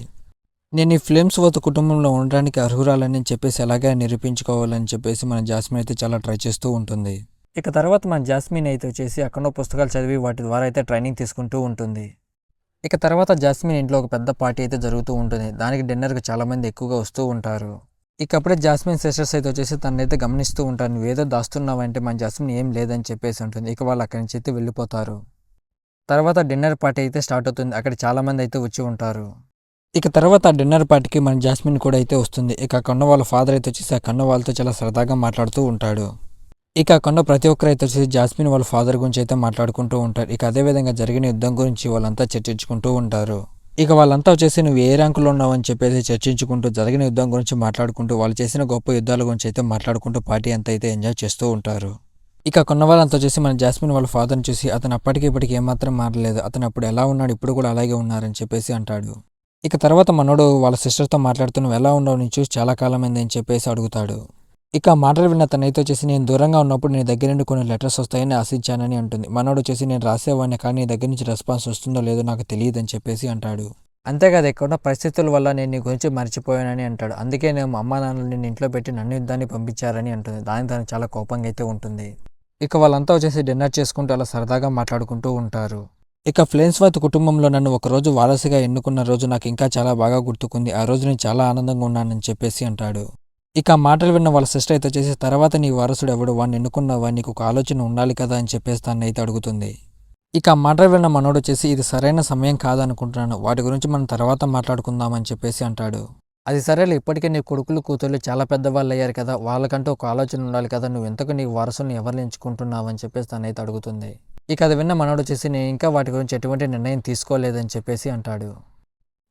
నేను ఈ ఫ్లేమ్స్వర్త్ కుటుంబంలో ఉండడానికి అర్హురాలని చెప్పేసి ఎలాగే నిరూపించుకోవాలని చెప్పేసి మన జాస్మిన్ అయితే చాలా ట్రై చేస్తూ ఉంటుంది. ఇక తర్వాత మన జాస్మిన్ అయితే వచ్చేసి అక్కడో పుస్తకాలు చదివి వాటి ద్వారా అయితే ట్రైనింగ్ తీసుకుంటూ ఉంటుంది. ఇక తర్వాత జాస్మిన్ ఇంట్లో ఒక పెద్ద పార్టీ అయితే జరుగుతూ ఉంటుంది. దానికి డిన్నర్కి చాలామంది ఎక్కువగా వస్తూ ఉంటారు. ఇక అప్పుడే జాస్మిన్ సిస్టర్స్ అయితే వచ్చేసి తనైతే గమనిస్తూ ఉంటారు. నువ్వేదో దాస్తున్నావంటే మన జాస్మిన్ ఏం లేదని చెప్పేసి ఉంటుంది. ఇక వాళ్ళు అక్కడి నుంచి అయితే వెళ్ళిపోతారు. తర్వాత డిన్నర్ పార్టీ అయితే స్టార్ట్ అవుతుంది. అక్కడ చాలామంది అయితే వచ్చి ఉంటారు. ఇక తర్వాత ఆ డిన్నర్ పార్టీకి మన జాస్మిన్ కూడా అయితే వస్తుంది. ఇక ఆ కొండ వాళ్ళ ఫాదర్ అయితే వచ్చేసి ఆ కొండ వాళ్ళతో చాలా సరదాగా మాట్లాడుతూ ఉంటాడు. ఇక ఆ కొండ ప్రతి ఒక్కరు అయితే వచ్చేసి జాస్మిన్ వాళ్ళ ఫాదర్ గురించి అయితే మాట్లాడుకుంటూ ఉంటారు. ఇక అదేవిధంగా జరిగిన యుద్ధం గురించి వాళ్ళంతా చర్చించుకుంటూ ఉంటారు. ఇక వాళ్ళంతా వచ్చేసి నువ్వు ఏ ర్యాంకులో ఉన్నావు అని చెప్పేసి చర్చించుకుంటూ జరిగిన యుద్ధం గురించి మాట్లాడుకుంటూ వాళ్ళు చేసిన గొప్ప యుద్ధాల గురించి అయితే మాట్లాడుకుంటూ పార్టీ అంతా అయితే ఎంజాయ్ చేస్తూ ఉంటారు. ఇక కొన్న వాళ్ళంతా వచ్చేసి మన జాస్మిన్ వాళ్ళ ఫాదర్ని చూసి అతను అప్పటికి ఇప్పటికి ఏమాత్రం మారలేదు, అతను అప్పుడు ఎలా ఉన్నాడు ఇప్పుడు కూడా అలాగే ఉన్నారని చెప్పేసి అంటాడు. ఇక తర్వాత మనోడు వాళ్ళ సిస్టర్తో మాట్లాడుతూ నువ్వు ఎలా ఉన్నావు నేను చూసి చాలా కాలమైంది అని చెప్పేసి అడుగుతాడు. ఇక మాటలు విన్న తనైతే వచ్చేసి నేను దూరంగా ఉన్నప్పుడు నీ దగ్గర నుండి కొన్ని లెటర్స్ వస్తాయని ఆశించానని అంటుంది. మనోడు వచ్చేసి నేను రాసేవాడిని కానీ నీ దగ్గర నుంచి రెస్పాన్స్ వస్తుందో లేదో నాకు తెలియదు అని చెప్పేసి అంటాడు. అంతేకాదు ఇక్కడ ఉన్న పరిస్థితుల వల్ల నేను నీ గురించి మర్చిపోయానని అంటాడు. అందుకే నేను మా అమ్మా నాన్నలు నిన్ను ఇంట్లో పెట్టి నన్ను యుద్ధాన్ని పంపించారని అంటుంది. దానికి తనకు చాలా కోపంగా అయితే ఉంటుంది. ఇక వాళ్ళంతా వచ్చేసి డిన్నర్ చేసుకుంటూ అలా సరదాగా మాట్లాడుకుంటూ ఉంటారు. ఇక ఫ్లేమ్స్వర్త్ కుటుంబంలో నన్ను ఒకరోజు వారసుగా ఎన్నుకున్న రోజు నాకు ఇంకా చాలా బాగా గుర్తుకుంది. ఆ రోజు నేను చాలా ఆనందంగా ఉన్నానని చెప్పేసి అంటాడు. ఇక ఆ మాటలు విన్న వాళ్ళ సిస్టర్ అయితే వచ్చేసి తర్వాత నీ వారసుడు ఎవడు, వాడిని ఎన్నుకున్నావా, నీకు ఒక ఆలోచన ఉండాలి కదా అని చెప్పేసి తను అయితే అడుగుతుంది. ఇక ఆ మాటలు విన్న మనోడు వచ్చేసి ఇది సరైన సమయం కాదనుకుంటున్నాను, వాటి గురించి మనం తర్వాత మాట్లాడుకుందామని చెప్పేసి అంటాడు. అది సరేలే, ఇప్పటికే నీ కొడుకులు కూతుర్లు చాలా పెద్దవాళ్ళు అయ్యారు కదా, వాళ్ళకంటూ ఒక ఆలోచన ఉండాలి కదా, నువ్వు ఎంతకు నీ వారసుని ఎవరిని ఎంచుకుంటున్నావు అని చెప్పేసి తనైతే అడుగుతుంది. ఇక అది విన్న మనోడు వచ్చేసి నేను ఇంకా వాటి గురించి ఎటువంటి నిర్ణయం తీసుకోలేదని చెప్పేసి అంటాడు.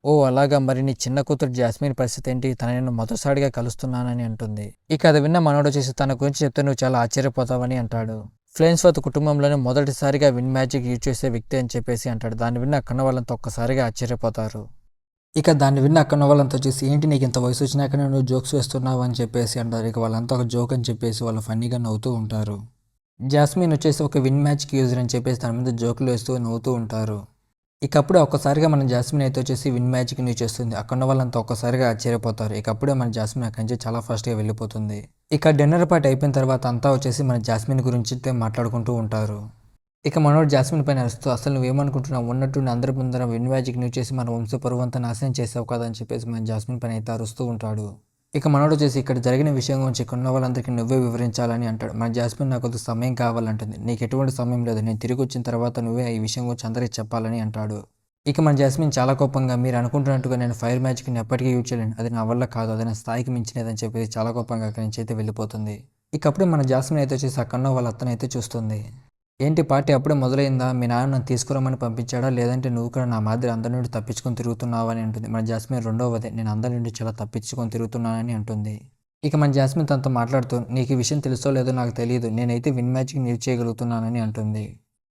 ఓ అలాగా, మరి నీ చిన్న కూతురు జాస్మిన్ పరిస్థితి ఏంటి, తన నేను మొదటిసారిగా కలుస్తున్నానని అంటుంది. ఇక అది విన్న మనోడు వచ్చేసి తన గురించి చెప్తే నువ్వు చాలా ఆశ్చర్యపోతావని అంటాడు. ఫ్లేమ్స్వర్త్ కుటుంబంలోనే మొదటిసారిగా విన్ మ్యాజిక్ యూజ్ చేసే వ్యక్తి అని చెప్పేసి అంటాడు. దాన్ని విన్న అక్కడ వాళ్ళంతా ఒక్కసారిగా ఆశ్చర్యపోతారు. ఇక దాన్ని విన్న అక్కడ వాళ్ళంతా చూసి ఏంటి నీకు ఇంత వయసు వచ్చినాకనే నువ్వు జోక్స్ వేస్తున్నావు అని చెప్పేసి అంటారు. ఇక వాళ్ళంతా ఒక జోక్ అని చెప్పేసి వాళ్ళు ఫన్నీగా నవ్వుతూ ఉంటారు. జాస్మిన్ వచ్చేసి ఒక విన్ మ్యాజిక్ యూజర్ అని చెప్పేసి తన మీద జోకులు వేస్తూ నవ్వుతూ ఉంటారు. ఇక అప్పుడే ఒక్కసారిగా మన జాస్మిన్ అయితే వచ్చేసి విన్ మ్యాజిక్ యూజ్ చేస్తుంది. అక్కడ వాళ్ళంతా ఒక్కసారిగా ఆశ్చర్యపోతారు. ఇక అప్పుడే మన జాస్మిన్ అక్కడి నుంచి చాలా ఫాస్ట్గా వెళ్ళిపోతుంది. ఇక డిన్నర్ పార్టీ అయిపోయిన తర్వాత అంతా వచ్చేసి మన జాస్మిన్ గురించి అయితే మాట్లాడుకుంటూ ఉంటారు. ఇక మనోడు జాస్మిన్ పైన అరుస్తూ అసలు నువ్వేమనుకుంటున్నావు, ఉన్నట్టు అందరి ముందర విన్ మ్యాజిక్ యూజ్ చేసి మన వంశ పరువంతా నాశనం చేసావు కదా అని చెప్పేసి మన జాస్మిన్ పైన అయితే అరుస్తూ ఉంటాడు. ఇక మనోడు చేసి ఇక్కడ జరిగిన విషయం గురించి కొన్న వాళ్ళందరికీ నువ్వే వివరించాలని అంటాడు. మన జాస్మిన్ నాకు కొద్ది సమయం కావాలంటుంది. నీకు ఎటువంటి సమయం లేదు, నేను తిరిగి వచ్చిన తర్వాత నువ్వే ఈ విషయం గురించి అందరికీ చెప్పాలని అంటాడు. ఇక మన జాస్మిన్ చాలా కోపంగా మీరు అనుకుంటున్నట్టుగా నేను ఫైర్ మ్యాజిక్ని ఎప్పటికీ యూజ్ చేయలేను, అది నా వల్ల కాదు, అది నా స్థాయికి మించినదని చెప్పేసి చాలా కోపంగా అక్కడి నుంచి అయితే వెళ్ళిపోతుంది. ఇక అప్పుడే మన జాస్మిన్ అయితే వచ్చేసి అక్కడ వాళ్ళ అత్తను అయితే చూస్తుంది. ఏంటి పార్టీ అప్పుడే మొదలైందా, మీ నాన్న నన్ను తీసుకురమ్మని పంపించాడా, లేదంటే నువ్వు కూడా నా మాదిరి అందరి నుండి తప్పించుకొని తిరుగుతున్నావు అని అంటుంది. మన జాస్మిన్ రెండవదే నేను అందరి నుండి చాలా తప్పించుకొని తిరుగుతున్నానని అంటుంది. ఇక మన జాస్మిన్ తనతో మాట్లాడుతూ నీకు ఈ విషయం తెలుసో లేదో నాకు తెలియదు, నేనైతే విన్ మ్యాజిక్ యూజ్ చేయగలుగుతున్నానని అంటుంది.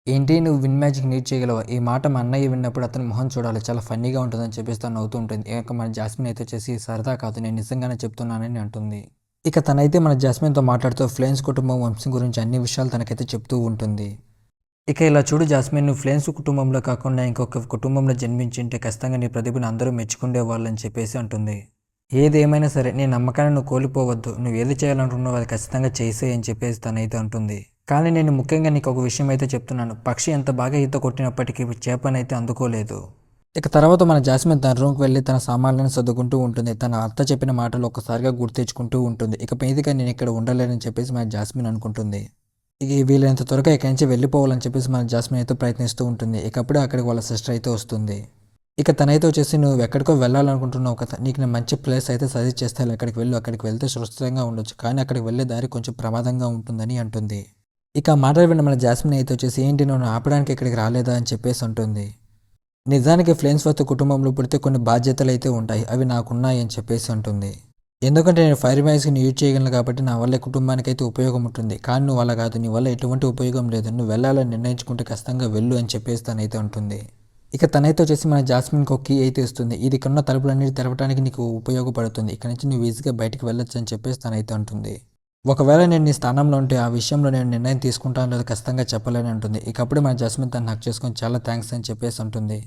ఏంటి నువ్వు విన్ మ్యాజిక్ యూజ్ చేయగలవా, ఈ మాట మా అన్నయ్య విన్నప్పుడు అతని మొహం చూడాలి, చాలా ఫన్నీగా ఉంటుందని చెప్పేసి తను నవ్వుతూ ఉంటుంది. ఇక మన జాస్మిన్ అయితే వచ్చేసి సరదా కాదు, నేను నిజంగానే చెప్తున్నానని అంటుంది. ఇక తనైతే మన జాస్మిన్తో మాట్లాడుతూ ఫ్లేమ్స్ కుటుంబం వంశం గురించి అన్ని విషయాలు తనకైతే చెప్తూ ఉంటుంది. ఇక ఇలా చూడు జాస్మిన్, నువ్వు ఫ్లేమ్స్ కుటుంబంలో కాకుండా ఇంకొక కుటుంబంలో జన్మించింటే ఖచ్చితంగా నీ ప్రతిభను అందరూ మెచ్చుకుండే వాళ్ళని చెప్పేసి అంటుంది. ఏదేమైనా సరే నీ నమ్మకాన్ని నువ్వు కోల్పోవద్దు, నువ్వు ఏది చేయాలనుకున్నావు అది ఖచ్చితంగా చేసేయి అని చెప్పేసి తనైతే అంటుంది. కానీ నేను ముఖ్యంగా నీకు ఒక విషయం అయితే చెప్తున్నాను, పక్షి ఎంత బాగా ఈత కొట్టినప్పటికీ చేపనైతే అందుకోలేదు. ఇక తర్వాత మన జాస్మిన్ తన రూమ్కి వెళ్ళి తన సామాన్లను సర్దుకుంటూ ఉంటుంది. తన అత్త చెప్పిన మాటలు ఒక్కసారిగా గుర్తు తెచ్చుకుంటూ ఉంటుంది. ఇక మీదగా నేను ఇక్కడ ఉండలేనని చెప్పేసి మన జాస్మిన్ అనుకుంటుంది. ఇక వీలైనంత త్వరగా ఇక్కడి నుంచి వెళ్ళిపోవాలని చెప్పేసి మన జాస్మిన్ అయితే ప్రయత్నిస్తూ ఉంటుంది. ఇక అప్పుడే అక్కడికి వాళ్ళ సిస్టర్ అయితే వస్తుంది. ఇక తనైతే వచ్చేసి నువ్వు ఎక్కడికో వెళ్ళాలనుకుంటున్నావు కదా, నీకు నేను మంచి ప్లేస్ అయితే సజెస్ట్ చేస్తాను, అక్కడికి వెళ్ళు, అక్కడికి వెళ్తే సురక్షితంగా ఉండొచ్చు, కానీ అక్కడికి వెళ్ళే దారి కొంచెం ప్రమాదంగా ఉంటుందని అంటుంది. ఇక ఆ మాటలు విన్న మన జాస్మిన్ అయితే వచ్చేసి ఏంటి నువ్వు ఆపడానికి ఇక్కడికి రాలేదా అని చెప్పేసి అంటుంది. నిజానికి ఫ్లేమ్స్వర్త్ కుటుంబంలో పుడితే కొన్ని బాధ్యతలు అయితే ఉంటాయి, అవి నాకున్నాయి అని చెప్పేసి అంటుంది. ఎందుకంటే నేను ఫైర్ మ్యాజిక్ని యూజ్ చేయగలను కాబట్టి నా వల్ల కుటుంబానికి అయితే ఉపయోగం ఉంటుంది, కానీ నువ్వు అలా కాదు, నీ వల్ల ఎటువంటి ఉపయోగం లేదు, నువ్వు వెళ్ళాలని నిర్ణయించుకుంటే ఖచ్చితంగా వెళ్ళు అని చెప్పేసి తనైతే అంటుంది. ఇక తనైతే వచ్చేసి మన జాస్మిన్కి ఒక కీ అయితే ఇస్తుంది. ఇది కొన్న తలుపులన్నిటి తెరవడానికి నీకు ఉపయోగపడుతుంది, ఇక్కడ నుంచి నువ్వు ఈజీగా బయటికి వెళ్ళొచ్చు అని చెప్పేసి తనైతే అంటుంది. ఒకవేళ నేను నీ స్థానంలో ఉంటే ఆ విషయంలో నేను నిర్ణయం తీసుకుంటాను లేదా ఖచ్చితంగా చెప్పలేని అంటుంది. ఇక అప్పుడే మన జాస్మిన్ తను హక్ చేసుకొని చాలా థ్యాంక్స్ అని చెప్పేసి అంటుంది.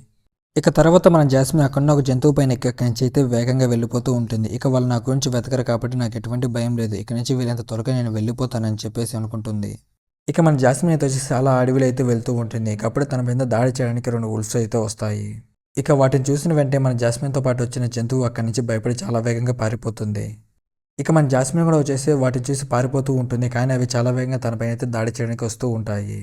ఇక తర్వాత మన జాస్మిన్ అక్కడున్న ఒక జంతువు పైన ఎక్కడి నుంచి అయితే వేగంగా వెళ్ళిపోతూ ఉంటుంది. ఇక వాళ్ళు నా గురించి వెతకరు కాబట్టి నాకు ఎటువంటి భయం లేదు, ఇక్కడ నుంచి వీళ్ళంత త్వరగా నేను వెళ్ళిపోతానని చెప్పేసి అనుకుంటుంది. ఇక మన జాస్మిన్ అయితే వచ్చి చాలా అడవిలో అయితే వెళ్తూ ఉంటుంది. ఇక అప్పుడే తన మీద దాడి చేయడానికి 2 ఉల్ఫ్స్ అయితే వస్తాయి. ఇక వాటిని చూసిన వెంటనే మన జాస్మిన్తో పాటు వచ్చిన జంతువు అక్కడి నుంచి భయపడి చాలా వేగంగా పారిపోతుంది. ఇక మన జాస్మిన్ కూడా వచ్చేసి వాటిని చూసి పారిపోతూ ఉంటుంది, కానీ అవి చాలా వేగంగా తనపైన అయితే దాడి చేయడానికి వస్తూ ఉంటాయి.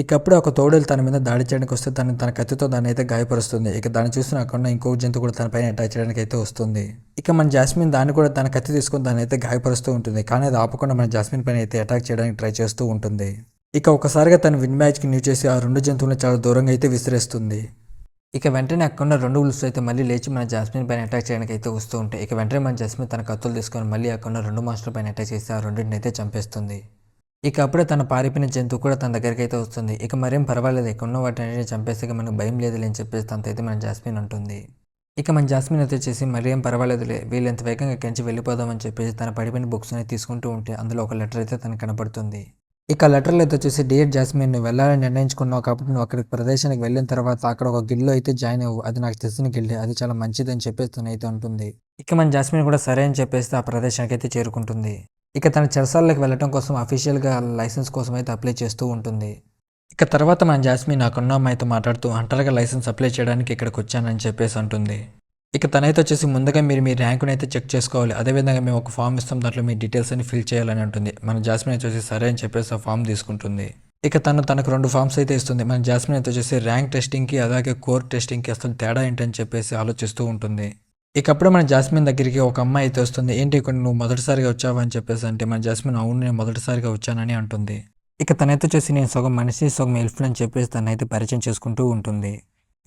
ఇక అప్పుడే ఒక తోడేలు తన మీద దాడి చేయడానికి వస్తే తన కత్తితో దాన్ని అయితే గాయపరుస్తుంది. ఇక దాన్ని చూసిన అక్కడ ఇంకొక జంతువు కూడా తన పైన అటాక్ చేయడానికి అయితే వస్తుంది. ఇక మన జాస్మిన్ దాన్ని కూడా తన కత్తి తీసుకొని దాన్ని అయితే గాయపరుస్తూ ఉంటుంది, కానీ అది ఆపకుండా మన జాస్మిన్ పైన అయితే అటాక్ చేయడానికి ట్రై చేస్తూ ఉంటుంది. ఇక ఒకసారిగా తన విన్ మ్యాచ్కి న్యూ చేసి ఆ 2 జంతువులను చాలా దూరంగా అయితే విసిరేస్తుంది. ఇక వెంటనే అక్కడున్న 2 ఉల్ఫ్స్ అయితే మళ్ళీ లేచి మన జాస్మిన్ పైన అటాక్ చేయడానికి అయితే వస్తూ ఉంటాయి. ఇక వెంటనే మన జాస్మిన్ తన కత్తులు తీసుకొని మళ్ళీ అక్కడున్న 2 మాస్టర్ల పైన అటాక్ చేసి ఆ రెండింటిని అయితే చంపేస్తుంది. ఇక అప్పుడే తన పారిపోయిన జంతువు కూడా తన దగ్గరికి అయితే వస్తుంది. ఇక మరేం పర్వాలేదు, ఇక్కడ ఉన్న వాటిని చంపేస్తే మనకు భయం లేదులే అని చెప్పేసి తనతో మన జాస్మిన్ అంటుంది. ఇక మన జాస్మిన్ అయితే వచ్చేసి మరేం పర్వాలేదులే, వీళ్ళు ఎంత వేగంగా ఇక్కడి నుంచి వెళ్ళిపోదామని చెప్పేసి తన పడిపోయిన బుక్స్ అనేది తీసుకుంటూ ఉంటే అందులో ఒక లెటర్ అయితే తనకు కనపడుతుంది. ఇక లెటర్లో అయితే వచ్చేసి డియర్ జాస్మిన్, నువ్వు వెళ్ళాలని నిర్ణయించుకున్నావు కాబట్టి నువ్వు అక్కడికి ప్రదేశానికి వెళ్ళిన తర్వాత అక్కడ ఒక గిల్లు అయితే జాయిన్ అవ్వు, అది నాకు తెలిసిన గిల్డే, అది చాలా మంచిది అని చెప్పేసి తనైతే అంటుంది. ఇక మన జాస్మిన్ కూడా సరే అని చెప్పేసి ఆ ప్రదేశానికి అయితే చేరుకుంటుంది. ఇక తన చెరసాల్లోకి వెళ్ళడం కోసం అఫీషియల్గా లైసెన్స్ కోసం అయితే అప్లై చేస్తూ ఉంటుంది. ఇక తర్వాత మన జాస్మిన్ నాకున్న అమ్మాయితో మాట్లాడుతూ హంటర్గా లైసెన్స్ అప్లై చేయడానికి ఇక్కడికి వచ్చానని చెప్పేసి అంటుంది. ఇక తనైతే వచ్చేసి ముందుగా మీరు మీ ర్యాంకుని అయితే చెక్ చేసుకోవాలి, అదేవిధంగా మేము ఒక ఫామ్ ఇస్తాం, దాంట్లో మీ డీటెయిల్స్ అని ఫిల్ చేయాలని అంటుంది. మన జాస్మిన్ అయితే వచ్చేసి సరే అని చెప్పేసి ఆ ఫామ్ తీసుకుంటుంది. ఇక తనకు 2 ఫామ్స్ అయితే ఇస్తుంది. మన జాస్మిన్ అయితే వచ్చేసి ర్యాంక్ టెస్టింగ్కి అలాగే కోర్ టెస్టింగ్కి అసలు తేడా ఏంటని చెప్పేసి ఆలోచిస్తూ ఉంటుంది. ఇక అప్పుడే మన జాస్మిన్ దగ్గరికి ఒక అమ్మాయి అయితే వస్తుంది. ఏంటి ఇక్కడ నువ్వు మొదటిసారిగా వచ్చావా అని చెప్పేసి అంటే మన జాస్మిన్ అవును నేను మొదటిసారిగా వచ్చానని అంటుంది. ఇక తనైతే వచ్చేసి నేను సగం మనిషి సగం ఎల్ఫ్ అని చెప్పేసి తనైతే పరిచయం చేసుకుంటూ ఉంటుంది.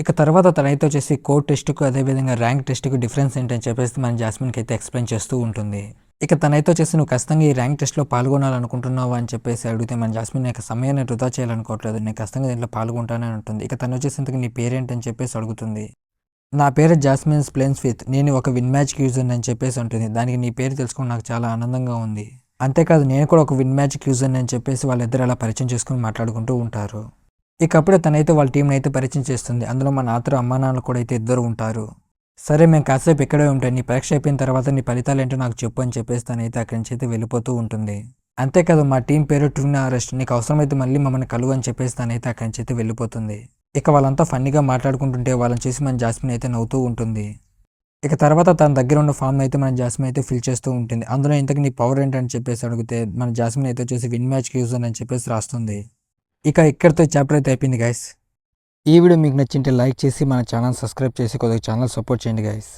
ఇక తర్వాత తనైతే వచ్చేసి కోర్ టెస్ట్కు అదేవిధంగా ర్యాంక్ టెస్ట్కు డిఫరెన్స్ ఏంటని చెప్పేసి మన జాస్మిన్కి అయితే ఎక్స్ప్లెయిన్ చేస్తూ ఉంటుంది. ఇక తనైతే వచ్చేసి నువ్వు ఖచ్చితంగా ఈ ర్యాంక్ టెస్ట్లో పాల్గొనాలనుకుంటున్నావా అని చెప్పేసి అడిగితే మన జాస్మిన్ నాకు సమయాన్ని వృధా చేయాలనుకోవట్లేదు, నేను ఖచ్చితంగా దీంట్లో పాల్గొంటానని ఉంటుంది. ఇక తను వచ్చేసి ఇంతకు నీ పేరేంటని చెప్పేసి అడుగుతుంది. నా పేరు జాస్మిన్ స్ప్లేన్స్విత్, నేను ఒక విన్ మ్యాజిక్ యూజర్ అని చెప్పేసి ఉంటుంది. దానికి నీ పేరు తెలుసుకుని నాకు చాలా ఆనందంగా ఉంది, అంతేకాదు నేను కూడా ఒక విన్ మ్యాజిక్ యూజర్ అని చెప్పేసి వాళ్ళిద్దరు అలా పరిచయం చేసుకుని మాట్లాడుకుంటూ ఉంటారు. ఇక అప్పుడే తనైతే వాళ్ళ టీంని అయితే పరిచయం చేస్తుంది. అందులో మన ఆతరు అమ్మా నాన్నలు కూడా అయితే ఇద్దరు ఉంటారు. సరే మేము కాసేపు ఇక్కడే ఉంటాయి, నీ పరీక్ష అయిపోయిన తర్వాత నీ ఫలితాలు ఏంటో నాకు చెప్పు అని చెప్పేసి తనైతే అక్కడి నుంచి అయితే వెళ్ళిపోతూ ఉంటుంది. అంతేకాదు మా టీం పేరు ట్రూన్ అరెస్ట్, నీకు అవసరమైతే మళ్ళీ మమ్మల్ని కలువు అని చెప్పేసి తనైతే అక్కడి నుంచి అయితే వెళ్ళిపోతుంది. ఇక వాళ్ళంతా ఫన్నీగా మాట్లాడుకుంటుంటే వాళ్ళని చూసి మన జాస్మిన్ అయితే నవ్వుతూ ఉంటుంది. ఇక తర్వాత తన దగ్గర ఉన్న ఫామ్ అయితే మన జాస్మిన్ అయితే ఫిల్ చేస్తూ ఉంటుంది. అందులో ఇంతకు నీ పవర్ ఏంటని చెప్పేసి అడిగితే మన జాస్మిన్ అయితే వచ్చేసి విన్ మ్యాచ్కి యూజ్ అని చెప్పేసి రాస్తుంది. ఇక ఇక్కడితో చాప్టర్ అయితే అయిపోయింది గైస్. ఈ వీడియో మీకు నచ్చింటే లైక్ చేసి మన ఛానల్ సబ్స్క్రైబ్ చేసి కొద్దిగా ఛానల్ సపోర్ట్ చేయండి గైస్.